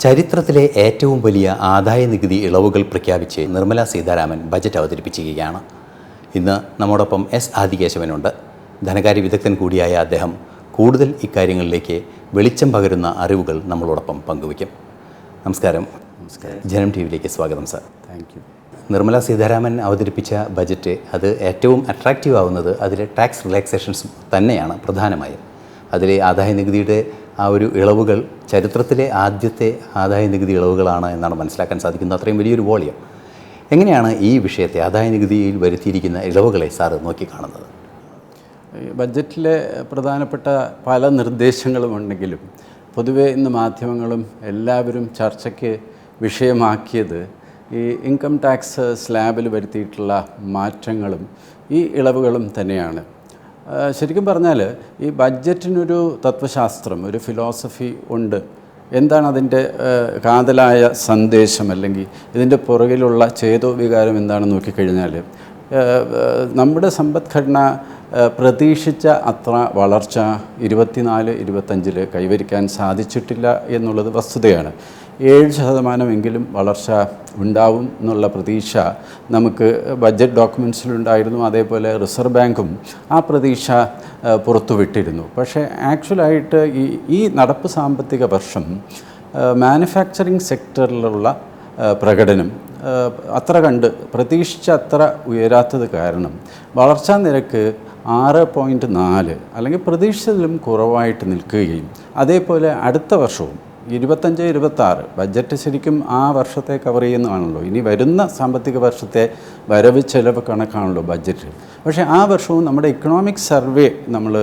ചരിത്രത്തിലെ ഏറ്റവും വലിയ ആദായനികുതി ഇളവുകൾ പ്രഖ്യാപിച്ച് നിർമ്മല സീതാരാമൻ ബജറ്റ് അവതരിപ്പിച്ചിരിക്കുകയാണ്. ഇന്ന് നമ്മോടൊപ്പം എസ് ആദികേശവനുണ്ട്. ധനകാര്യ വിദഗ്ധൻ കൂടിയായ അദ്ദേഹം കൂടുതൽ ഇക്കാര്യങ്ങളിലേക്ക് വെളിച്ചം പകരുന്ന അറിവുകൾ നമ്മളോടൊപ്പം പങ്കുവയ്ക്കും. നമസ്കാരം. ജനം ടി വിയിലേക്ക് സ്വാഗതം sir. Thank you. Nirmala Sitharaman അവതരിപ്പിച്ച ബജറ്റ് അത് ഏറ്റവും അട്രാക്റ്റീവ് ആവുന്നത് അതിലെ ടാക്സ് റിലാക്സേഷൻസ് തന്നെയാണ് പ്രധാനമായും. അതിലെ ആദായനികുതിയുടെ ആ ഒരു ഇളവുകൾ ചരിത്രത്തിലെ ആദ്യത്തെ ആദായനികുതി ഇളവുകളാണ് എന്നാണ് മനസ്സിലാക്കാൻ സാധിക്കുന്നത്. അത്രയും വലിയൊരു വോളിയം. എങ്ങനെയാണ് ഈ വിഷയത്തെ ആദായനികുതിയിൽ വരുത്തിയിരിക്കുന്ന ഇളവുകളെ സാറ് നോക്കിക്കാണുന്നത്? ബഡ്ജറ്റിലെ പ്രധാനപ്പെട്ട പല നിർദ്ദേശങ്ങളും ഉണ്ടെങ്കിലും പൊതുവെ ഇന്ന് മാധ്യമങ്ങളും എല്ലാവരും ചർച്ചയ്ക്ക് വിഷയമാക്കിയത് ഈ ഇൻകം ടാക്സ് സ്ലാബിൽ വരുത്തിയിട്ടുള്ള മാറ്റങ്ങളും ഈ ഇളവുകളും തന്നെയാണ്. ശരിക്കും പറഞ്ഞാൽ ഈ ബഡ്ജറ്റിനൊരു തത്വശാസ്ത്രം, ഒരു ഫിലോസഫി ഉണ്ട്. എന്താണ് അതിൻ്റെ കാതലായ സന്ദേശം, അല്ലെങ്കിൽ ഇതിൻ്റെ പുറകിലുള്ള ചേതോവികാരം എന്താണെന്ന് നോക്കിക്കഴിഞ്ഞാൽ, നമ്മുടെ സമ്പദ്ഘടന പ്രതീക്ഷിച്ച അത്ര വളർച്ച 24-25 കൈവരിക്കാൻ സാധിച്ചിട്ടില്ല എന്നുള്ളത് വസ്തുതയാണ്. 7% വളർച്ച ഉണ്ടാവും എന്നുള്ള പ്രതീക്ഷ നമുക്ക് ബഡ്ജറ്റ് ഡോക്യുമെൻറ്റ്സിലുണ്ടായിരുന്നു. അതേപോലെ റിസർവ് ബാങ്കും ആ പ്രതീക്ഷ പുറത്തുവിട്ടിരുന്നു. പക്ഷേ ആക്ച്വലായിട്ട് ഈ നടപ്പ് സാമ്പത്തിക വർഷം മാനുഫാക്ചറിങ് സെക്ടറിലുള്ള പ്രകടനം അത്ര കണ്ട് പ്രതീക്ഷിച്ച അത്ര ഉയരാത്തത് കാരണം വളർച്ചാ നിരക്ക് 6.4 അല്ലെങ്കിൽ പ്രതീക്ഷിച്ചതിലും കുറവായിട്ട് നിൽക്കുകയും, അതേപോലെ അടുത്ത വർഷവും 25-26 ബഡ്ജറ്റ് ശരിക്കും ആ വർഷത്തെ കവർ ചെയ്യുന്നതാണല്ലോ. ഇനി വരുന്ന സാമ്പത്തിക വർഷത്തെ വരവ് ചെലവ് കണക്കാണല്ലോ ബഡ്ജറ്റ്. പക്ഷേ ആ വർഷവും നമ്മുടെ ഇക്കണോമിക് സർവേ നമ്മൾ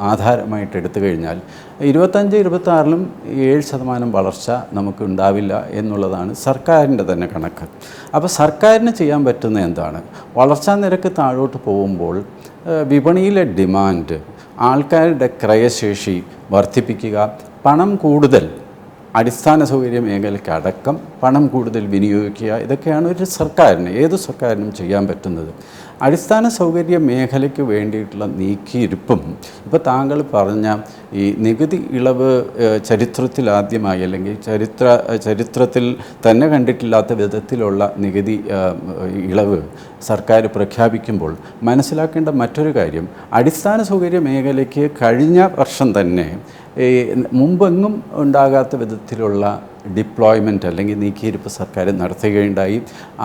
ആധാരമായിട്ട് എടുത്തു കഴിഞ്ഞാൽ 25-26 7% വളർച്ച നമുക്ക് ഉണ്ടാവില്ല എന്നുള്ളതാണ് സർക്കാരിൻ്റെ തന്നെ കണക്ക്. അപ്പോൾ സർക്കാരിന് ചെയ്യാൻ പറ്റുന്ന എന്താണ്? വളർച്ചാ നിരക്ക് താഴോട്ട് പോകുമ്പോൾ വിപണിയിലെ ഡിമാൻഡ്, ആൾക്കാരുടെ ക്രയശേഷി വർദ്ധിപ്പിക്കുക, പണം കൂടുതൽ അടിസ്ഥാന സൗകര്യ മേഖലയ്ക്കടക്കം പണം കൂടുതൽ വിനിയോഗിക്കുക, ഇതൊക്കെയാണ് ഒരു സർക്കാരിന്, ഏത് സർക്കാരിനും ചെയ്യാൻ പറ്റുന്നത്. അടിസ്ഥാന സൗകര്യ മേഖലയ്ക്ക് വേണ്ടിയിട്ടുള്ള നീക്കിയിരിപ്പും ഇപ്പോൾ താങ്കൾ പറഞ്ഞ ഈ നികുതി ഇളവ് ചരിത്രത്തിലാദ്യമായി, അല്ലെങ്കിൽ ചരിത്രത്തിൽ തന്നെ കണ്ടിട്ടില്ലാത്ത വിധത്തിലുള്ള നികുതി ഇളവ് സർക്കാർ പ്രഖ്യാപിക്കുമ്പോൾ മനസ്സിലാക്കേണ്ട മറ്റൊരു കാര്യം, അടിസ്ഥാന സൗകര്യ മേഖലയ്ക്ക് കഴിഞ്ഞ വർഷം തന്നെ മുമ്പെങ്ങും ഉണ്ടാകാത്ത വിധത്തിലുള്ള ഡിപ്ലോയ്മെൻറ്റ് അല്ലെങ്കിൽ നീക്കിയിരിപ്പ് സർക്കാർ നടത്തുകയുണ്ടായി.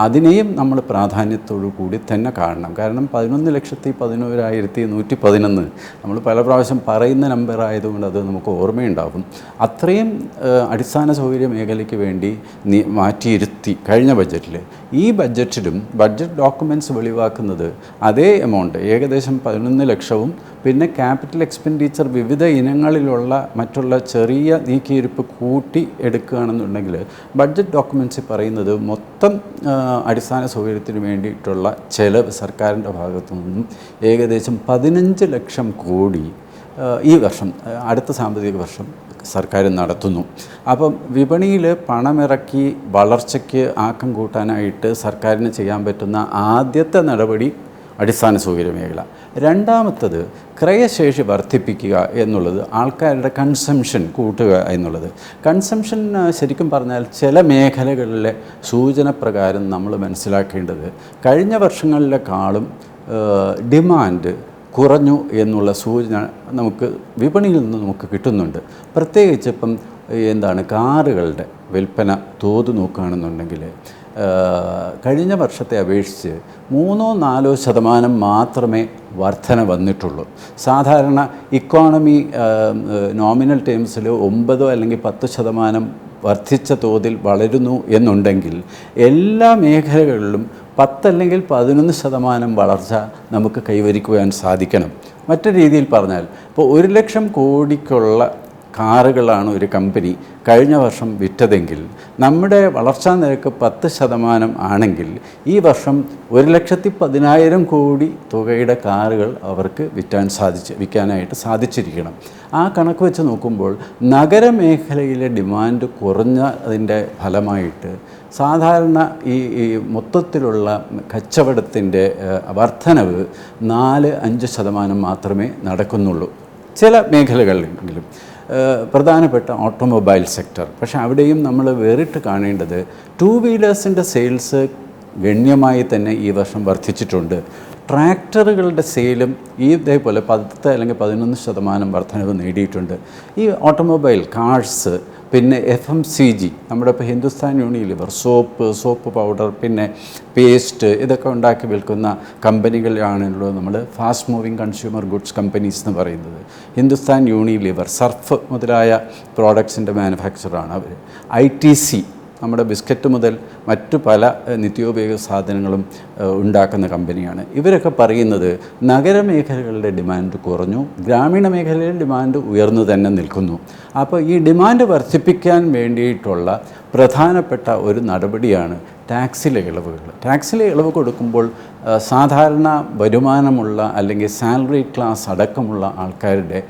അതിനെയും നമ്മൾ പ്രാധാന്യത്തോടു കൂടി തന്നെ കാണണം. കാരണം 11,11,111 നമ്മൾ പല പ്രാവശ്യം പറയുന്ന നമ്പർ ആയതുകൊണ്ട് അത് നമുക്ക് ഓർമ്മയുണ്ടാകും. അത്രയും അടിസ്ഥാന സൗകര്യ മേഖലയ്ക്ക് വേണ്ടി മാറ്റിയിരുത്തി കഴിഞ്ഞ ബഡ്ജറ്റിൽ. ഈ ബഡ്ജറ്റിലും ബഡ്ജറ്റ് ഡോക്യുമെൻറ്റ്സ് വെളിവാക്കുന്നത് അതേ എമൗണ്ട്, ഏകദേശം 11 ലക്ഷവും പിന്നെ ക്യാപിറ്റൽ എക്സ്പെൻഡിച്ചർ വിവിധ ഇനങ്ങളിലുള്ള മറ്റുള്ള ചെറിയ നീക്കിയിരിപ്പ് കൂട്ടി എടുക്കുകയാണെന്നുണ്ടെങ്കിൽ ബഡ്ജറ്റ് ഡോക്യുമെൻറ്റ്സിൽ പറയുന്നത് മൊത്തം അടിസ്ഥാന സൗകര്യത്തിന് വേണ്ടിയിട്ടുള്ള ചെലവ് സർക്കാരിൻ്റെ ഭാഗത്തു നിന്നും ഏകദേശം 15 ലക്ഷം കോടി ഈ വർഷം, അടുത്ത സാമ്പത്തിക വർഷം സർക്കാർ നടത്തുന്നു. അപ്പം വിപണിയിൽ പണമിറക്കി വളർച്ചയ്ക്ക് ആക്കം കൂട്ടാനായിട്ട് സർക്കാരിന് ചെയ്യാൻ പറ്റുന്ന ആദ്യത്തെ നടപടി അടിസ്ഥാന സൗകര്യ മേഖല. രണ്ടാമത്തത് ക്രയശേഷി വർദ്ധിപ്പിക്കുക എന്നുള്ളത്, ആൾക്കാരുടെ കൺസംഷൻ കൂട്ടുക എന്നുള്ളത്. കൺസംഷൻ ശരിക്കും പറഞ്ഞാൽ ചില മേഖലകളിലെ സൂചന പ്രകാരം നമ്മൾ മനസ്സിലാക്കേണ്ടത് കഴിഞ്ഞ വർഷങ്ങളിലെക്കാളും ഡിമാൻഡ് കുറഞ്ഞു എന്നുള്ള സൂചന നമുക്ക് വിപണിയിൽ നിന്ന് നമുക്ക് കിട്ടുന്നുണ്ട്. പ്രത്യേകിച്ച് ഇപ്പം കാറുകളുടെ വിൽപ്പന തോത് നോക്കുകയാണെന്നുണ്ടെങ്കിൽ കഴിഞ്ഞ വർഷത്തെ അപേക്ഷിച്ച് 3-4% മാത്രമേ വർധന വന്നിട്ടുള്ളൂ. സാധാരണ ഇക്കോണമി നോമിനൽ ടേംസിൽ 9 അല്ലെങ്കിൽ 10% വർദ്ധിച്ച തോതിൽ വളരുന്നു എന്നുണ്ടെങ്കിൽ എല്ലാ മേഖലകളിലും 10 അല്ലെങ്കിൽ 11% വളർച്ച നമുക്ക് കൈവരിക്കുവാൻ സാധിക്കണം. മറ്റൊരു രീതിയിൽ പറഞ്ഞാൽ, ഇപ്പോൾ 1 ലക്ഷം കോടിക്കുള്ള കാറുകളാണ് ഒരു കമ്പനി കഴിഞ്ഞ വർഷം വിറ്റതെങ്കിൽ നമ്മുടെ വളർച്ചാ നിരക്ക് 10% ആണെങ്കിൽ ഈ വർഷം 1,10,000 കോടി തുകയുടെ കാറുകൾ അവർക്ക് വിൽക്കാനായിട്ട് സാധിച്ചിരിക്കണം. ആ കണക്ക് വെച്ച് നോക്കുമ്പോൾ നഗരമേഖലയിലെ ഡിമാൻഡ് കുറഞ്ഞതിൻ്റെ ഫലമായിട്ട് സാധാരണ ഈ മൊത്തത്തിലുള്ള കച്ചവടത്തിൻ്റെ വർധനവ് 4-5% മാത്രമേ നടക്കുന്നുള്ളൂ ചില മേഖലകളിലെങ്കിലും. പ്രധാനപ്പെട്ട ഓട്ടോമൊബൈൽ സെക്ടർ. പക്ഷേ അവിടെയും നമ്മൾ വേറിട്ട് കാണേണ്ടത് 2 വീലേഴ്സിൻ്റെ സെയിൽസ് ഗണ്യമായി തന്നെ ഈ വർഷം വർദ്ധിച്ചിട്ടുണ്ട്. ട്രാക്ടറുകളുടെ സെയിലും ഇതേപോലെ 10 അല്ലെങ്കിൽ 11% വർധനവ് നേടിയിട്ടുണ്ട്. ഈ ഓട്ടോമൊബൈൽ, കാർസ്, പിന്നെ FMCG, നമ്മുടെ ഇപ്പോൾ ഹിന്ദുസ്ഥാൻ യൂണിലിവർ, സോപ്പ് പൗഡർ, പിന്നെ പേസ്റ്റ്, ഇതൊക്കെ ഉണ്ടാക്കി വിൽക്കുന്ന കമ്പനികളാണല്ലോ നമ്മൾ fast moving consumer goods companies എന്ന് പറയുന്നത്. ഹിന്ദുസ്ഥാൻ യൂണിലിവർ, സർഫ് മുതലായ പ്രോഡക്ട്സിൻ്റെ മാനുഫാക്ചറാണ് അവർ. ITC, നമ്മുടെ ബിസ്ക്കറ്റ് മുതൽ മറ്റു പല നിത്യോപയോഗ സാധനങ്ങളും ഉണ്ടാക്കുന്ന കമ്പനിയാണ്. ഇവരൊക്കെ പറയുന്നത് നഗരമേഖലകളുടെ ഡിമാൻഡ് കുറഞ്ഞു, ഗ്രാമീണ മേഖലയിൽ ഡിമാൻഡ് ഉയർന്നു തന്നെ നിൽക്കുന്നു. അപ്പോൾ ഈ ഡിമാൻഡ് വർദ്ധിപ്പിക്കാൻ വേണ്ടിയിട്ടുള്ള പ്രധാനപ്പെട്ട ഒരു നടപടിയാണ് ടാക്സിലെ ഇളവുകൾ. ടാക്സിലെ ഇളവ് കൊടുക്കുമ്പോൾ സാധാരണ വരുമാനമുള്ള അല്ലെങ്കിൽ സാലറി ക്ലാസ് അടക്കമുള്ള ആൾക്കാരുടെ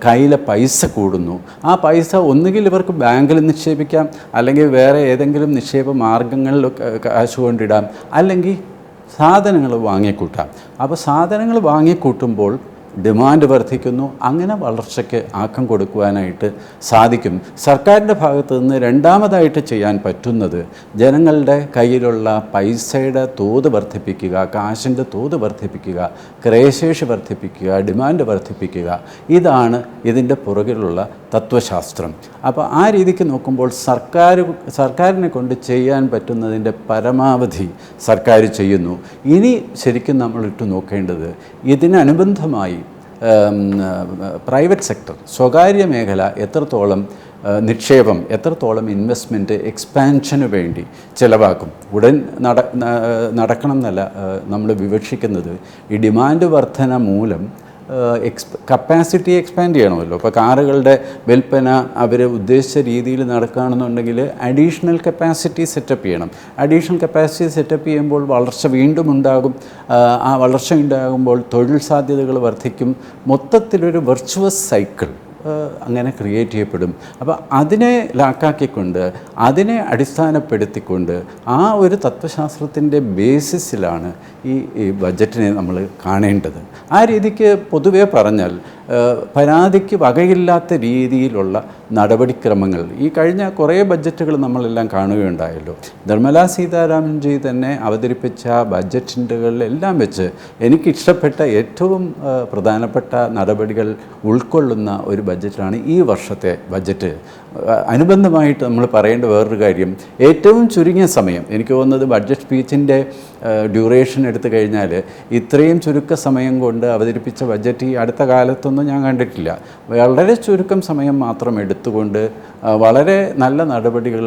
കയ്യിലെ പൈസ കൂടുന്നു. ആ പൈസ ഒന്നുകിൽ ഇവർക്ക് ബാങ്കിൽ നിക്ഷേപിക്കാം, അല്ലെങ്കിൽ വേറെ ഏതെങ്കിലും നിക്ഷേപ മാർഗങ്ങളിൽ കാശ് കൊണ്ടിടാം, അല്ലെങ്കിൽ സാധനങ്ങൾ വാങ്ങിക്കൂട്ടാം. അപ്പോൾ സാധനങ്ങൾ വാങ്ങിക്കൂട്ടുമ്പോൾ ഡിമാൻഡ് വർദ്ധിക്കുന്നു. അങ്ങനെ വളർച്ചയ്ക്ക് ആക്കം കൊടുക്കുവാനായിട്ട് സാധിക്കും. സർക്കാരിൻ്റെ ഭാഗത്തു നിന്ന് രണ്ടാമതായിട്ട് ചെയ്യാൻ പറ്റുന്നത് ജനങ്ങളുടെ കയ്യിലുള്ള പൈസയുടെ തോത് വർദ്ധിപ്പിക്കുക, കാശിൻ്റെ തോത് വർദ്ധിപ്പിക്കുക, ക്രയശേഷി വർദ്ധിപ്പിക്കുക, ഡിമാൻഡ് വർദ്ധിപ്പിക്കുക. ഇതാണ് ഇതിൻ്റെ പുറകിലുള്ള തത്വശാസ്ത്രം. അപ്പോൾ ആ രീതിക്ക് നോക്കുമ്പോൾ സർക്കാരിനെ കൊണ്ട് ചെയ്യാൻ പറ്റുന്നതിൻ്റെ പരമാവധി സർക്കാർ ചെയ്യുന്നു. ഇനി ശരിക്കും നമ്മളിട്ട് നോക്കേണ്ടത് ഇതിനനുബന്ധമായി പ്രൈവറ്റ് സെക്ടർ, സ്വകാര്യ മേഖല എത്രത്തോളം നിക്ഷേപം, എത്രത്തോളം ഇൻവെസ്റ്റ്മെൻറ്റ് എക്സ്പാൻഷന് വേണ്ടി ചിലവാക്കും. ഉടൻ നടക്കണം എന്നല്ല നമ്മൾ വിവക്ഷിക്കുന്നത്. ഈ ഡിമാൻഡ് വർധന മൂലം കപ്പാസിറ്റി എക്സ്പാൻഡ് ചെയ്യണമല്ലോ. ഇപ്പോൾ കാറുകളുടെ വിൽപ്പന അവർ ഉദ്ദേശിച്ച രീതിയിൽ നടക്കുകയാണെന്നുണ്ടെങ്കിൽ അഡീഷണൽ കപ്പാസിറ്റി സെറ്റപ്പ് ചെയ്യണം. അഡീഷണൽ കപ്പാസിറ്റി സെറ്റപ്പ് ചെയ്യുമ്പോൾ വളർച്ച വീണ്ടും ഉണ്ടാകും. ആ വളർച്ച ഉണ്ടാകുമ്പോൾ തൊഴിൽ സാധ്യതകൾ വർദ്ധിക്കും. മൊത്തത്തിലൊരു വെർച്വസ് സൈക്കിൾ അങ്ങനെ ക്രിയേറ്റ് ചെയ്യപ്പെടും. അപ്പോൾ അതിനെ ലാക്കാക്കിക്കൊണ്ട്, അതിനെ അടിസ്ഥാനപ്പെടുത്തിക്കൊണ്ട് ആ ഒരു തത്വശാസ്ത്രത്തിൻ്റെ ബേസിസിലാണ് ഈ ബഡ്ജറ്റിനെ നമ്മൾ കാണേണ്ടത്. ആ രീതിക്ക് പൊതുവെ പറഞ്ഞാൽ പരാതിക്ക് വകയില്ലാത്ത രീതിയിലുള്ള നടപടിക്രമങ്ങൾ ഈ കഴിഞ്ഞ കുറേ ബഡ്ജറ്റുകൾ നമ്മളെല്ലാം കാണുകയുണ്ടായല്ലോ. നിർമ്മലാ സീതാരാമൻജി തന്നെ അവതരിപ്പിച്ച ബഡ്ജറ്റുകളിലെല്ലാം വെച്ച് എനിക്കിഷ്ടപ്പെട്ട ഏറ്റവും പ്രധാനപ്പെട്ട നടപടികൾ ഉൾക്കൊള്ളുന്ന ഒരു ബഡ്ജറ്റാണ് ഈ വർഷത്തെ ബഡ്ജറ്റ്. അനുബന്ധമായിട്ട് നമ്മൾ പറയേണ്ട വേറൊരു കാര്യം, ഏറ്റവും ചുരുങ്ങിയ സമയം, എനിക്ക് തോന്നുന്നത് ബഡ്ജറ്റ് സ്പീച്ചിൻ്റെ ഡ്യൂറേഷൻ എടുത്തു കഴിഞ്ഞാൽ ഇത്രയും ചുരുക്ക സമയം കൊണ്ട് അവതരിപ്പിച്ച ബഡ്ജറ്റ് ഈ അടുത്ത കാലത്തൊന്നും ഞാൻ കണ്ടിട്ടില്ല. വളരെ ചുരുക്കം സമയം മാത്രം എടുത്തുകൊണ്ട് വളരെ നല്ല നടപടികൾ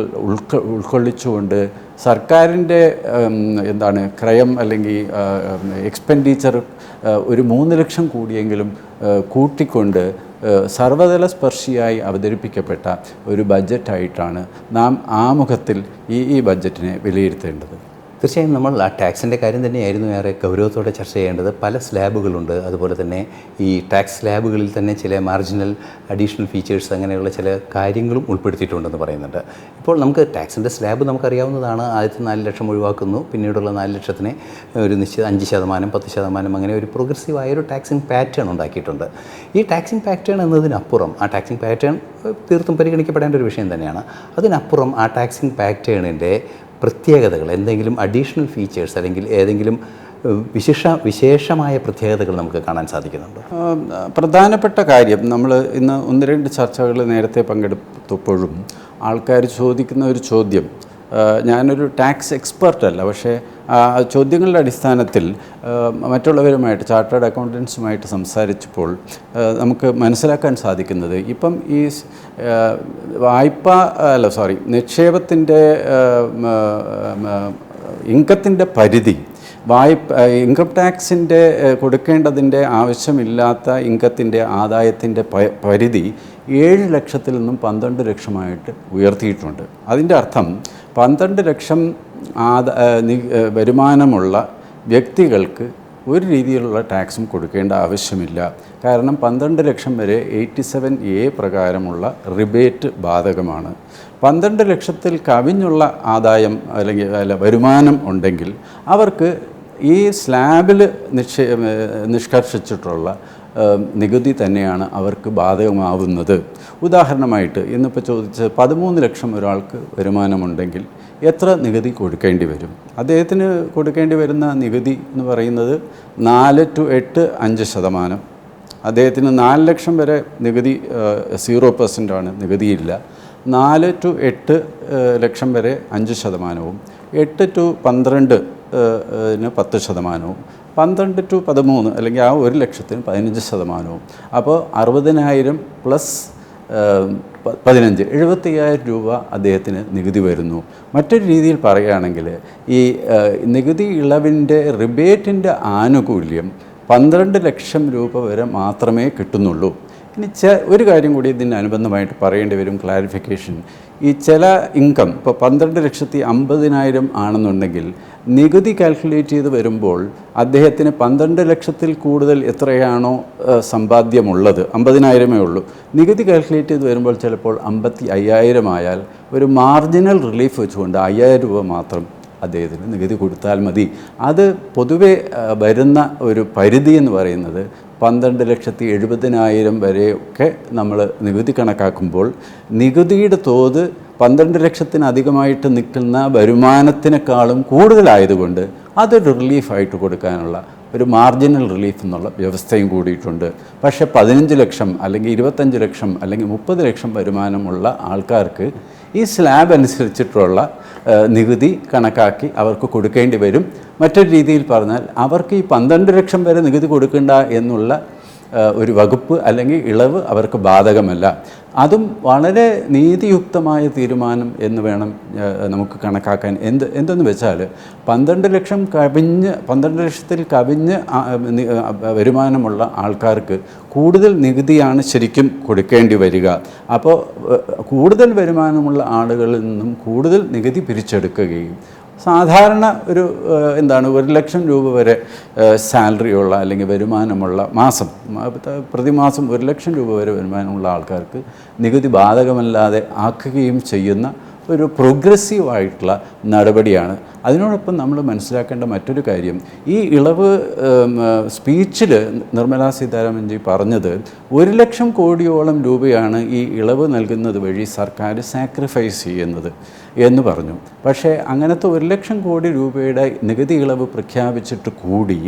ഉൾക്കൊള്ളിച്ചുകൊണ്ട് സർക്കാരിൻ്റെ ക്രയം അല്ലെങ്കിൽ എക്സ്പെൻഡിച്ചർ ഒരു 3 ലക്ഷം കൂടിയെങ്കിലും കൂട്ടിക്കൊണ്ട് സർവതല സ്പർശിയായി അവതരിപ്പിക്കപ്പെട്ട ഒരു ബഡ്ജറ്റായിട്ടാണ് നാം ആമുഖത്തിൽ ഈ ബഡ്ജറ്റിനെ വിലയിരുത്തേണ്ടത്. തീർച്ചയായും നമ്മൾ ആ ടാക്സിൻ്റെ കാര്യം തന്നെയായിരുന്നു ഏറെ ഗൗരവത്തോടെ ചർച്ച ചെയ്യേണ്ടത്. പല സ്ലാബുകളുണ്ട്. അതുപോലെ തന്നെ ഈ ടാക്സ് സ്ലാബുകളിൽ തന്നെ ചില മാർജിനൽ അഡീഷണൽ ഫീച്ചേഴ്സ് അങ്ങനെയുള്ള ചില കാര്യങ്ങളും ഉൾപ്പെടുത്തിയിട്ടുണ്ടെന്ന് പറയുന്നുണ്ട്. ഇപ്പോൾ നമുക്ക് ടാക്സിൻ്റെ സ്ലാബ് നമുക്കറിയാവുന്നതാണ്. ആദ്യത്തെ 4 ലക്ഷം ഒഴിവാക്കുന്നു, പിന്നീടുള്ള 4 ലക്ഷത്തിനെ ഒരു നിശ്ചിത 5%, 10% അങ്ങനെ ഒരു പ്രോഗ്രസീവായൊരു ടാക്സിങ് പാറ്റേൺ ഉണ്ടാക്കിയിട്ടുണ്ട്. ഈ ടാക്സിങ് പാറ്റേൺ എന്നതിനപ്പുറം, ആ ടാക്സിങ് പാറ്റേൺ തീർത്തും പരിഗണിക്കപ്പെടേണ്ട ഒരു വിഷയം തന്നെയാണ്. അതിനപ്പുറം ആ ടാക്സിങ് പാറ്റേണിൻ്റെ പ്രത്യേകതകൾ, എന്തെങ്കിലും അഡീഷണൽ ഫീച്ചേഴ്സ് അല്ലെങ്കിൽ ഏതെങ്കിലും വിശേഷമായ പ്രത്യേകതകൾ നമുക്ക് കാണാൻ സാധിക്കുന്നുണ്ട്. പ്രധാനപ്പെട്ട കാര്യം, നമ്മൾ ഇന്ന് 1-2 ചർച്ചകൾ നേരത്തെ പങ്കെടുത്തപ്പോഴും ആൾക്കാർ ചോദിക്കുന്ന ഒരു ചോദ്യം, ഞാനൊരു ടാക്സ് എക്സ്പെർട്ടല്ല, പക്ഷേ ചോദ്യങ്ങളുടെ അടിസ്ഥാനത്തിൽ മറ്റുള്ളവരുമായിട്ട്, ചാർട്ടേഡ് അക്കൗണ്ടൻസുമായിട്ട് സംസാരിച്ചപ്പോൾ നമുക്ക് മനസ്സിലാക്കാൻ സാധിക്കുന്നത്, ഇപ്പം ഈ നിക്ഷേപത്തിൻ്റെ ഇൻകത്തിൻ്റെ പരിധി, ഇൻകം ടാക്സിൻ്റെ കൊടുക്കേണ്ടതിൻ്റെ ആവശ്യമില്ലാത്ത ഇൻകത്തിൻ്റെ ആദായത്തിൻ്റെ പരിധി 7 ലക്ഷത്തിൽ നിന്നും 12 ലക്ഷമായിട്ട് ഉയർത്തിയിട്ടുണ്ട്. അതിൻ്റെ അർത്ഥം 12 ലക്ഷം വരുമാനമുള്ള വ്യക്തികൾക്ക് ഒരു രീതിയിലുള്ള ടാക്സും കൊടുക്കേണ്ട ആവശ്യമില്ല. കാരണം 12 ലക്ഷം വരെ 87A പ്രകാരമുള്ള റിബേറ്റ് ബാധകമാണ്. 12 ലക്ഷത്തിൽ കവിഞ്ഞുള്ള ആദായം അല്ലെങ്കിൽ വരുമാനം ഉണ്ടെങ്കിൽ അവർക്ക് ഈ സ്ലാബിൽ നിഷ്കർഷിച്ചിട്ടുള്ള നികുതി തന്നെയാണ് അവർക്ക് ബാധകമാവുന്നത്. ഉദാഹരണമായിട്ട് ഇന്നിപ്പോൾ ചോദിച്ച് 13 ലക്ഷം ഒരാൾക്ക് വരുമാനമുണ്ടെങ്കിൽ എത്ര നികുതി കൊടുക്കേണ്ടി വരും? അദ്ദേഹത്തിന് കൊടുക്കേണ്ടി വരുന്ന നികുതി എന്ന് പറയുന്നത് 4 to 8-5%. അദ്ദേഹത്തിന് 4 ലക്ഷം വരെ നികുതി 0% നികുതിയില്ല. 4 to 8 ലക്ഷം വരെ 5%, 8 to 12 10%, 12 to 13 അല്ലെങ്കിൽ ആ 1 ലക്ഷത്തിന് 15%. അപ്പോൾ 60,000 പ്ലസ് 15 75,000 രൂപ അദ്ദേഹത്തിന് നികുതി വരുന്നു. മറ്റൊരു രീതിയിൽ പറയുകയാണെങ്കിൽ ഈ നികുതി ഇളവിൻ്റെ റിബേറ്റിൻ്റെ ആനുകൂല്യം 12 ലക്ഷം രൂപ വരെ മാത്രമേ കിട്ടുന്നുള്ളൂ. ഇനി ഒരു കാര്യം കൂടി ഇതിന് അനുബന്ധമായിട്ട് പറയേണ്ടി വരും, ക്ലാരിഫിക്കേഷൻ. ഈ ചില ഇൻകം ഇപ്പോൾ 12,50,000 ആണെന്നുണ്ടെങ്കിൽ നികുതി കാൽക്കുലേറ്റ് ചെയ്ത് വരുമ്പോൾ അദ്ദേഹത്തിന് 12 ലക്ഷത്തിൽ കൂടുതൽ എത്രയാണോ സമ്പാദ്യമുള്ളത്, 50,000 ഉള്ളൂ. നികുതി കാൽക്കുലേറ്റ് ചെയ്ത് വരുമ്പോൾ ചിലപ്പോൾ 55,000 ആയാൽ ഒരു മാർജിനൽ റിലീഫ് വെച്ചുകൊണ്ട് 5,000 രൂപ മാത്രം അദ്ദേഹത്തിന് നികുതി കൊടുത്താൽ മതി. അത് പൊതുവെ വരുന്ന ഒരു പരിധി എന്ന് പറയുന്നത് 12,70,000 വരെയൊക്കെ നമ്മൾ നികുതി കണക്കാക്കുമ്പോൾ നികുതിയുടെ തോത് 12 ലക്ഷത്തിനധികമായിട്ട് നിൽക്കുന്ന വരുമാനത്തിനേക്കാളും കൂടുതലായതുകൊണ്ട് അതൊരു റിലീഫായിട്ട് കൊടുക്കാനുള്ള ഒരു മാർജിനൽ റിലീഫ് എന്നുള്ള വ്യവസ്ഥയും കൂടിയിട്ടുണ്ട്. പക്ഷേ 15 ലക്ഷം അല്ലെങ്കിൽ 25 ലക്ഷം അല്ലെങ്കിൽ 30 ലക്ഷം വരുമാനമുള്ള ആൾക്കാർക്ക് ഈ സ്ലാബ് അനുസരിച്ചിട്ടുള്ള നികുതി കണക്കാക്കി അവർക്ക് കൊടുക്കേണ്ടി വരും. മറ്റൊരു രീതിയിൽ പറഞ്ഞാൽ അവർക്ക് ഈ 12 ലക്ഷം വരെ നികുതി കൊടുക്കേണ്ട എന്നുള്ള ഒരു വകുപ്പ് അല്ലെങ്കിൽ ഇളവ് അവർക്ക് ബാധകമല്ല. അതും വളരെ നീതിയുക്തമായ തീരുമാനം എന്ന് വേണം നമുക്ക് കണക്കാക്കാൻ. എന്തെന്ന് വെച്ചാൽ 12 ലക്ഷത്തിൽ കവിഞ്ഞ് വരുമാനമുള്ള ആൾക്കാർക്ക് കൂടുതൽ നികുതിയാണ് ശരിക്കും കൊടുക്കേണ്ടി വരിക. അപ്പോൾ കൂടുതൽ വരുമാനമുള്ള ആളുകളിൽ നിന്നും കൂടുതൽ നികുതി പിരിച്ചെടുക്കുകയും സാധാരണ ഒരു 1 ലക്ഷം രൂപ വരെ സാലറിയുള്ള അല്ലെങ്കിൽ വരുമാനമുള്ള പ്രതിമാസം 1 ലക്ഷം രൂപ വരെ വരുമാനമുള്ള ആൾക്കാർക്ക് നികുതി ബാധകമല്ലാതെ ആക്കുകയും ചെയ്യുന്ന ഒരു പ്രോഗ്രസീവായിട്ടുള്ള നടപടിയാണ്. അതിനോടൊപ്പം നമ്മൾ മനസ്സിലാക്കേണ്ട മറ്റൊരു കാര്യം, ഈ ഇളവ് സ്പീച്ചിൽ നിർമ്മലാ സീതാരാമൻജി പറഞ്ഞത് 1 ലക്ഷം കോടിയോളം രൂപയാണ് ഈ ഇളവ് നൽകുന്നത് വഴി സർക്കാർ സാക്രിഫൈസ് ചെയ്യുന്നത് എന്ന് പറഞ്ഞു. പക്ഷേ അങ്ങനത്തെ 1 ലക്ഷം കോടി രൂപയുടെ നികുതി ഇളവ് പ്രഖ്യാപിച്ചിട്ട് കൂടി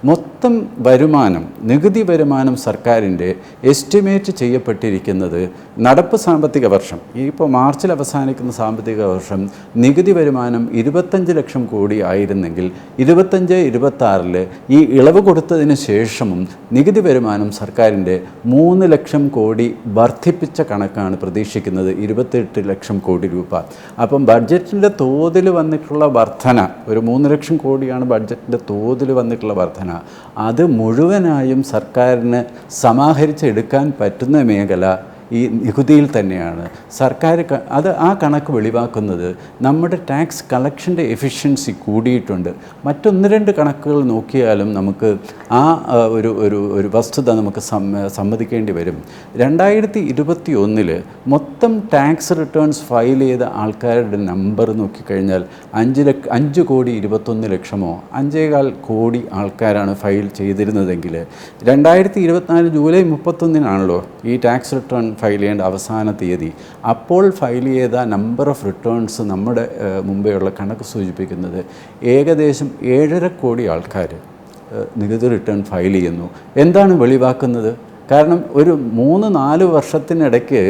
മൊത്തം വരുമാനം, നികുതി വരുമാനം സർക്കാരിൻ്റെ എസ്റ്റിമേറ്റ് ചെയ്യപ്പെട്ടിരിക്കുന്നത് നടപ്പ് സാമ്പത്തിക വർഷം, ഇപ്പോൾ മാർച്ചിൽ അവസാനിക്കുന്ന സാമ്പത്തിക വർഷം നികുതി വരുമാനം 25 ലക്ഷം കോടി ആയിരുന്നെങ്കിൽ 25-26 ഈ ഇളവ് കൊടുത്തതിന് ശേഷവും നികുതി വരുമാനം സർക്കാരിൻ്റെ 3 ലക്ഷം കോടി വർദ്ധിപ്പിച്ച കണക്കാണ് പ്രതീക്ഷിക്കുന്നത്, 28 ലക്ഷം കോടി രൂപ. അപ്പം ബഡ്ജറ്റിൻ്റെ തോതിൽ വന്നിട്ടുള്ള വർധന, ഒരു 3 ലക്ഷം കോടിയാണ് ബഡ്ജറ്റിൻ്റെ തോതിൽ വന്നിട്ടുള്ള വർധന. അത് മുഴുവനായും സർക്കാരിന് സമാഹരിച്ചെടുക്കാൻ പറ്റുന്ന മേഖല ഈ നികുതിയിൽ തന്നെയാണ്. സർക്കാർ ആ കണക്ക് വെളിവാക്കുന്നത് നമ്മുടെ ടാക്സ് കളക്ഷൻ്റെ എഫിഷ്യൻസി കൂടിയിട്ടുണ്ട്. മറ്റൊന്ന് രണ്ട് കണക്കുകൾ നോക്കിയാലും നമുക്ക് ആ ഒരു വസ്തുത നമുക്ക് സമ്മതിക്കേണ്ടി വരും. 2021 മൊത്തം ടാക്സ് റിട്ടേൺസ് ഫയൽ ചെയ്ത ആൾക്കാരുടെ നമ്പർ നോക്കിക്കഴിഞ്ഞാൽ 5,21,00,000 5.25 കോടി ആൾക്കാരാണ് ഫയൽ ചെയ്തിരുന്നതെങ്കിൽ 2024 ജൂലൈ 31 ഈ ടാക്സ് റിട്ടേൺ ഫയൽ ചെയ്യേണ്ട അവസാന തീയതി. അപ്പോൾ ഫയൽ ചെയ്ത നമ്പർ ഓഫ് റിട്ടേൺസ് നമ്മുടെ മുമ്പെയുള്ള കണക്ക് സൂചിപ്പിക്കുന്നത് ഏകദേശം 7.5 കോടി ആൾക്കാർ നികുതി റിട്ടേൺ ഫയൽ ചെയ്യുന്നു. എന്താണ് വെളിവാക്കുന്നത്? കാരണം ഒരു 3-4 വർഷത്തിനിടയ്ക്ക്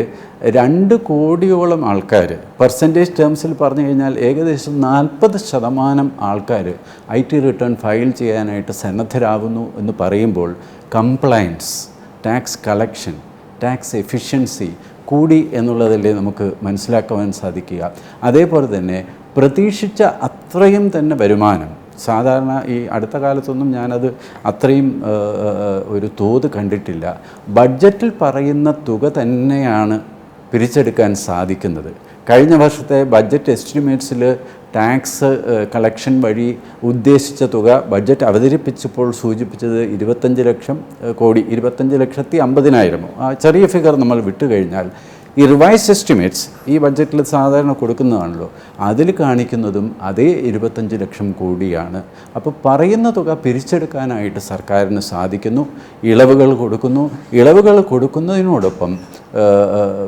2 കോടിയോളം ആൾക്കാർ, പെർസെൻറ്റേജ് ടേംസിൽ പറഞ്ഞു കഴിഞ്ഞാൽ ഏകദേശം 40% ആൾക്കാർ IT റിട്ടേൺ ഫയൽ ചെയ്യാനായിട്ട് സന്നദ്ധരാകുന്നു എന്ന് പറയുമ്പോൾ compliance, tax collection, tax efficiency കൂടി എന്നുള്ളതല്ലേ നമുക്ക് മനസ്സിലാക്കുവാൻ സാധിക്കുക. അതേപോലെ തന്നെ പ്രതീക്ഷിച്ച അത്രയും തന്നെ വരുമാനം, സാധാരണ ഈ അടുത്ത കാലത്തൊന്നും ഞാനത് അത്രയും ഒരു തോത് കണ്ടിട്ടില്ല. ബഡ്ജറ്റിൽ പറയുന്ന തുക തന്നെയാണ് പിരിച്ചെടുക്കാൻ സാധിക്കുന്നത്. കഴിഞ്ഞ വർഷത്തെ ബഡ്ജറ്റ് എസ്റ്റിമേറ്റ്സിൽ ടാക്സ് കളക്ഷൻ വഴി ഉദ്ദേശിച്ച തുക ബഡ്ജറ്റ് അവതരിപ്പിച്ചപ്പോൾ സൂചിപ്പിച്ചത് 25 ലക്ഷം കോടി, 25,50,000. ആ ചെറിയ ഫിഗർ നമ്മൾ വിട്ടുകഴിഞ്ഞാൽ ഈ റിവൈസ് എസ്റ്റിമേറ്റ്സ് ഈ ബഡ്ജറ്റിൽ സാധാരണ കൊടുക്കുന്നതാണല്ലോ, അതിൽ കാണിക്കുന്നതും അതേ 25 ലക്ഷം കോടിയാണ്. അപ്പോൾ പറയുന്ന തുക പിരിച്ചെടുക്കാനായിട്ട് സർക്കാരിന് സാധിക്കുന്നു. ഇളവുകൾ കൊടുക്കുന്നതിനോടൊപ്പം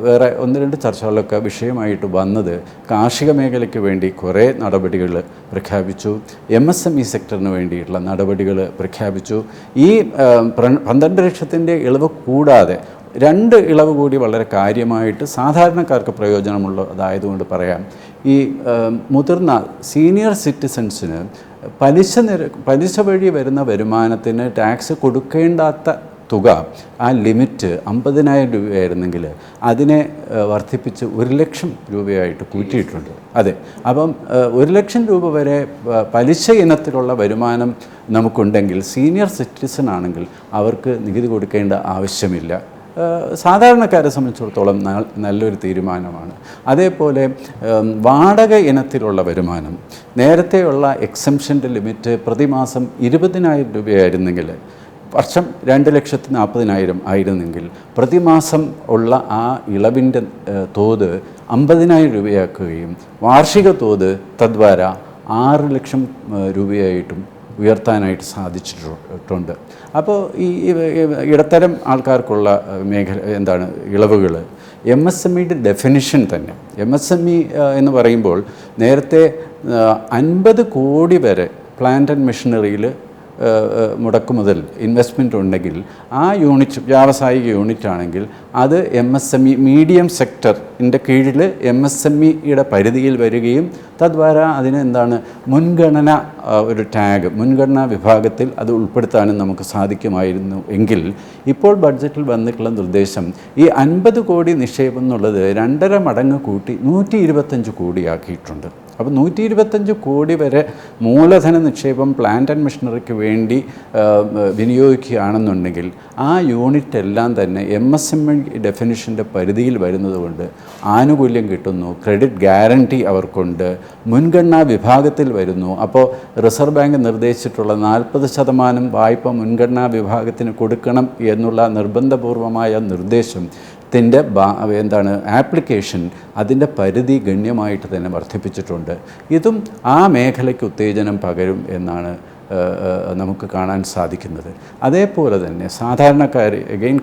വേറെ 1-2 ചർച്ചകളൊക്കെ വിഷയമായിട്ട് വന്നത് കാർഷിക മേഖലയ്ക്ക് വേണ്ടി കുറേ നടപടികൾ പ്രഖ്യാപിച്ചു, MSME സെക്ടറിന് വേണ്ടിയിട്ടുള്ള നടപടികൾ പ്രഖ്യാപിച്ചു. ഈ 12 ലക്ഷത്തിൻ്റെ ഇളവ് കൂടാതെ 2 ഇളവ് കൂടി വളരെ കാര്യമായിട്ട് സാധാരണക്കാർക്ക് പ്രയോജനമുള്ളതായതുകൊണ്ട് പറയാം. ഈ മുതിർന്ന സീനിയർ സിറ്റിസൺസിന് പലിശ വഴി വരുന്ന വരുമാനത്തിന് ടാക്സ് കൊടുക്കേണ്ടാത്ത തുക, ആ ലിമിറ്റ് 50,000 രൂപയായിരുന്നെങ്കിൽ അതിനെ വർദ്ധിപ്പിച്ച് 1 ലക്ഷം രൂപയായിട്ട് കൂട്ടിയിട്ടുണ്ട്. അതെ, അപ്പം 1 ലക്ഷം രൂപ വരെ പലിശ ഇനത്തിലുള്ള വരുമാനം നമുക്കുണ്ടെങ്കിൽ സീനിയർ സിറ്റിസൺ ആണെങ്കിൽ അവർക്ക് നികുതി കൊടുക്കേണ്ട ആവശ്യമില്ല. സാധാരണക്കാരെ സംബന്ധിച്ചിടത്തോളം നല്ലൊരു തീരുമാനമാണ്. അതേപോലെ വാടക ഇനത്തിലുള്ള വരുമാനം, നേരത്തെയുള്ള എക്സംഷൻ്റെ ലിമിറ്റ് പ്രതിമാസം 20,000 രൂപയായിരുന്നെങ്കിൽ വർഷം 2,40,000 ആയിരുന്നെങ്കിൽ പ്രതിമാസം ഉള്ള ആ ഇളവിൻ്റെ തോത് 50,000 രൂപയാക്കുകയും വാർഷിക തോത് തദ്വാര 6 ലക്ഷം രൂപയായിട്ടും ഉയർത്താനായിട്ട് സാധിച്ചിട്ടുണ്ട്. അപ്പോൾ ഈ ഇടത്തരം ആൾക്കാർക്കുള്ള ഇളവുകൾ MSMEയുടെ ഡെഫിനിഷൻ തന്നെ. MSME എന്ന് പറയുമ്പോൾ നേരത്തെ 50 കോടി വരെ പ്ലാന്റ് ആൻഡ് മെഷീനറിയിൽ മുടക്കുമുതൽ ഇൻവെസ്റ്റ്മെൻറ്റ് ഉണ്ടെങ്കിൽ ആ യൂണിറ്റ് വ്യാവസായിക യൂണിറ്റ് ആണെങ്കിൽ അത് MSME മീഡിയം സെക്ടറിൻ്റെ കീഴിൽ MSMEയുടെ പരിധിയിൽ വരികയും തദ്വാര അതിന് മുൻഗണന ഒരു ടാഗ് മുൻഗണനാ വിഭാഗത്തിൽ അത് ഉൾപ്പെടുത്താനും നമുക്ക് സാധിക്കുമായിരുന്നു എങ്കിൽ ഇപ്പോൾ ബഡ്ജറ്റിൽ വന്നിട്ടുള്ള നിർദ്ദേശം ഈ 50 കോടി നിക്ഷേപം എന്നുള്ളത് 2.5 മടങ്ങ് കൂട്ടി 125 കോടിയാക്കിയിട്ടുണ്ട്. അപ്പോൾ 125 കോടി വരെ മൂലധന നിക്ഷേപം പ്ലാന്റ് ആൻഡ് മെഷീനറിക്ക് വേണ്ടി വിനിയോഗിക്കുകയാണെന്നുണ്ടെങ്കിൽ ആ യൂണിറ്റ് എല്ലാം തന്നെ MSME ഡെഫിനിഷൻ്റെ പരിധിയിൽ വരുന്നതുകൊണ്ട് ആനുകൂല്യം കിട്ടുന്നു, ക്രെഡിറ്റ് ഗ്യാരണ്ടി അവർക്കുണ്ട്, മുൻഗണനാ വിഭാഗത്തിൽ വരുന്നു. അപ്പോൾ റിസർവ് ബാങ്ക് നിർദ്ദേശിച്ചിട്ടുള്ള 40% വായ്പ മുൻഗണനാ വിഭാഗത്തിന് കൊടുക്കണം എന്നുള്ള നിർബന്ധപൂർവമായ നിർദ്ദേശം ആപ്ലിക്കേഷൻ അതിൻ്റെ പരിധി ഗണ്യമായിട്ട് തന്നെ വർദ്ധിപ്പിച്ചിട്ടുണ്ട്. ഇതും ആ മേഖലയ്ക്ക് ഉത്തേജനം പകരും എന്നാണ് നമുക്ക് കാണാൻ സാധിക്കുന്നത്. അതേപോലെ തന്നെ സാധാരണക്കാർ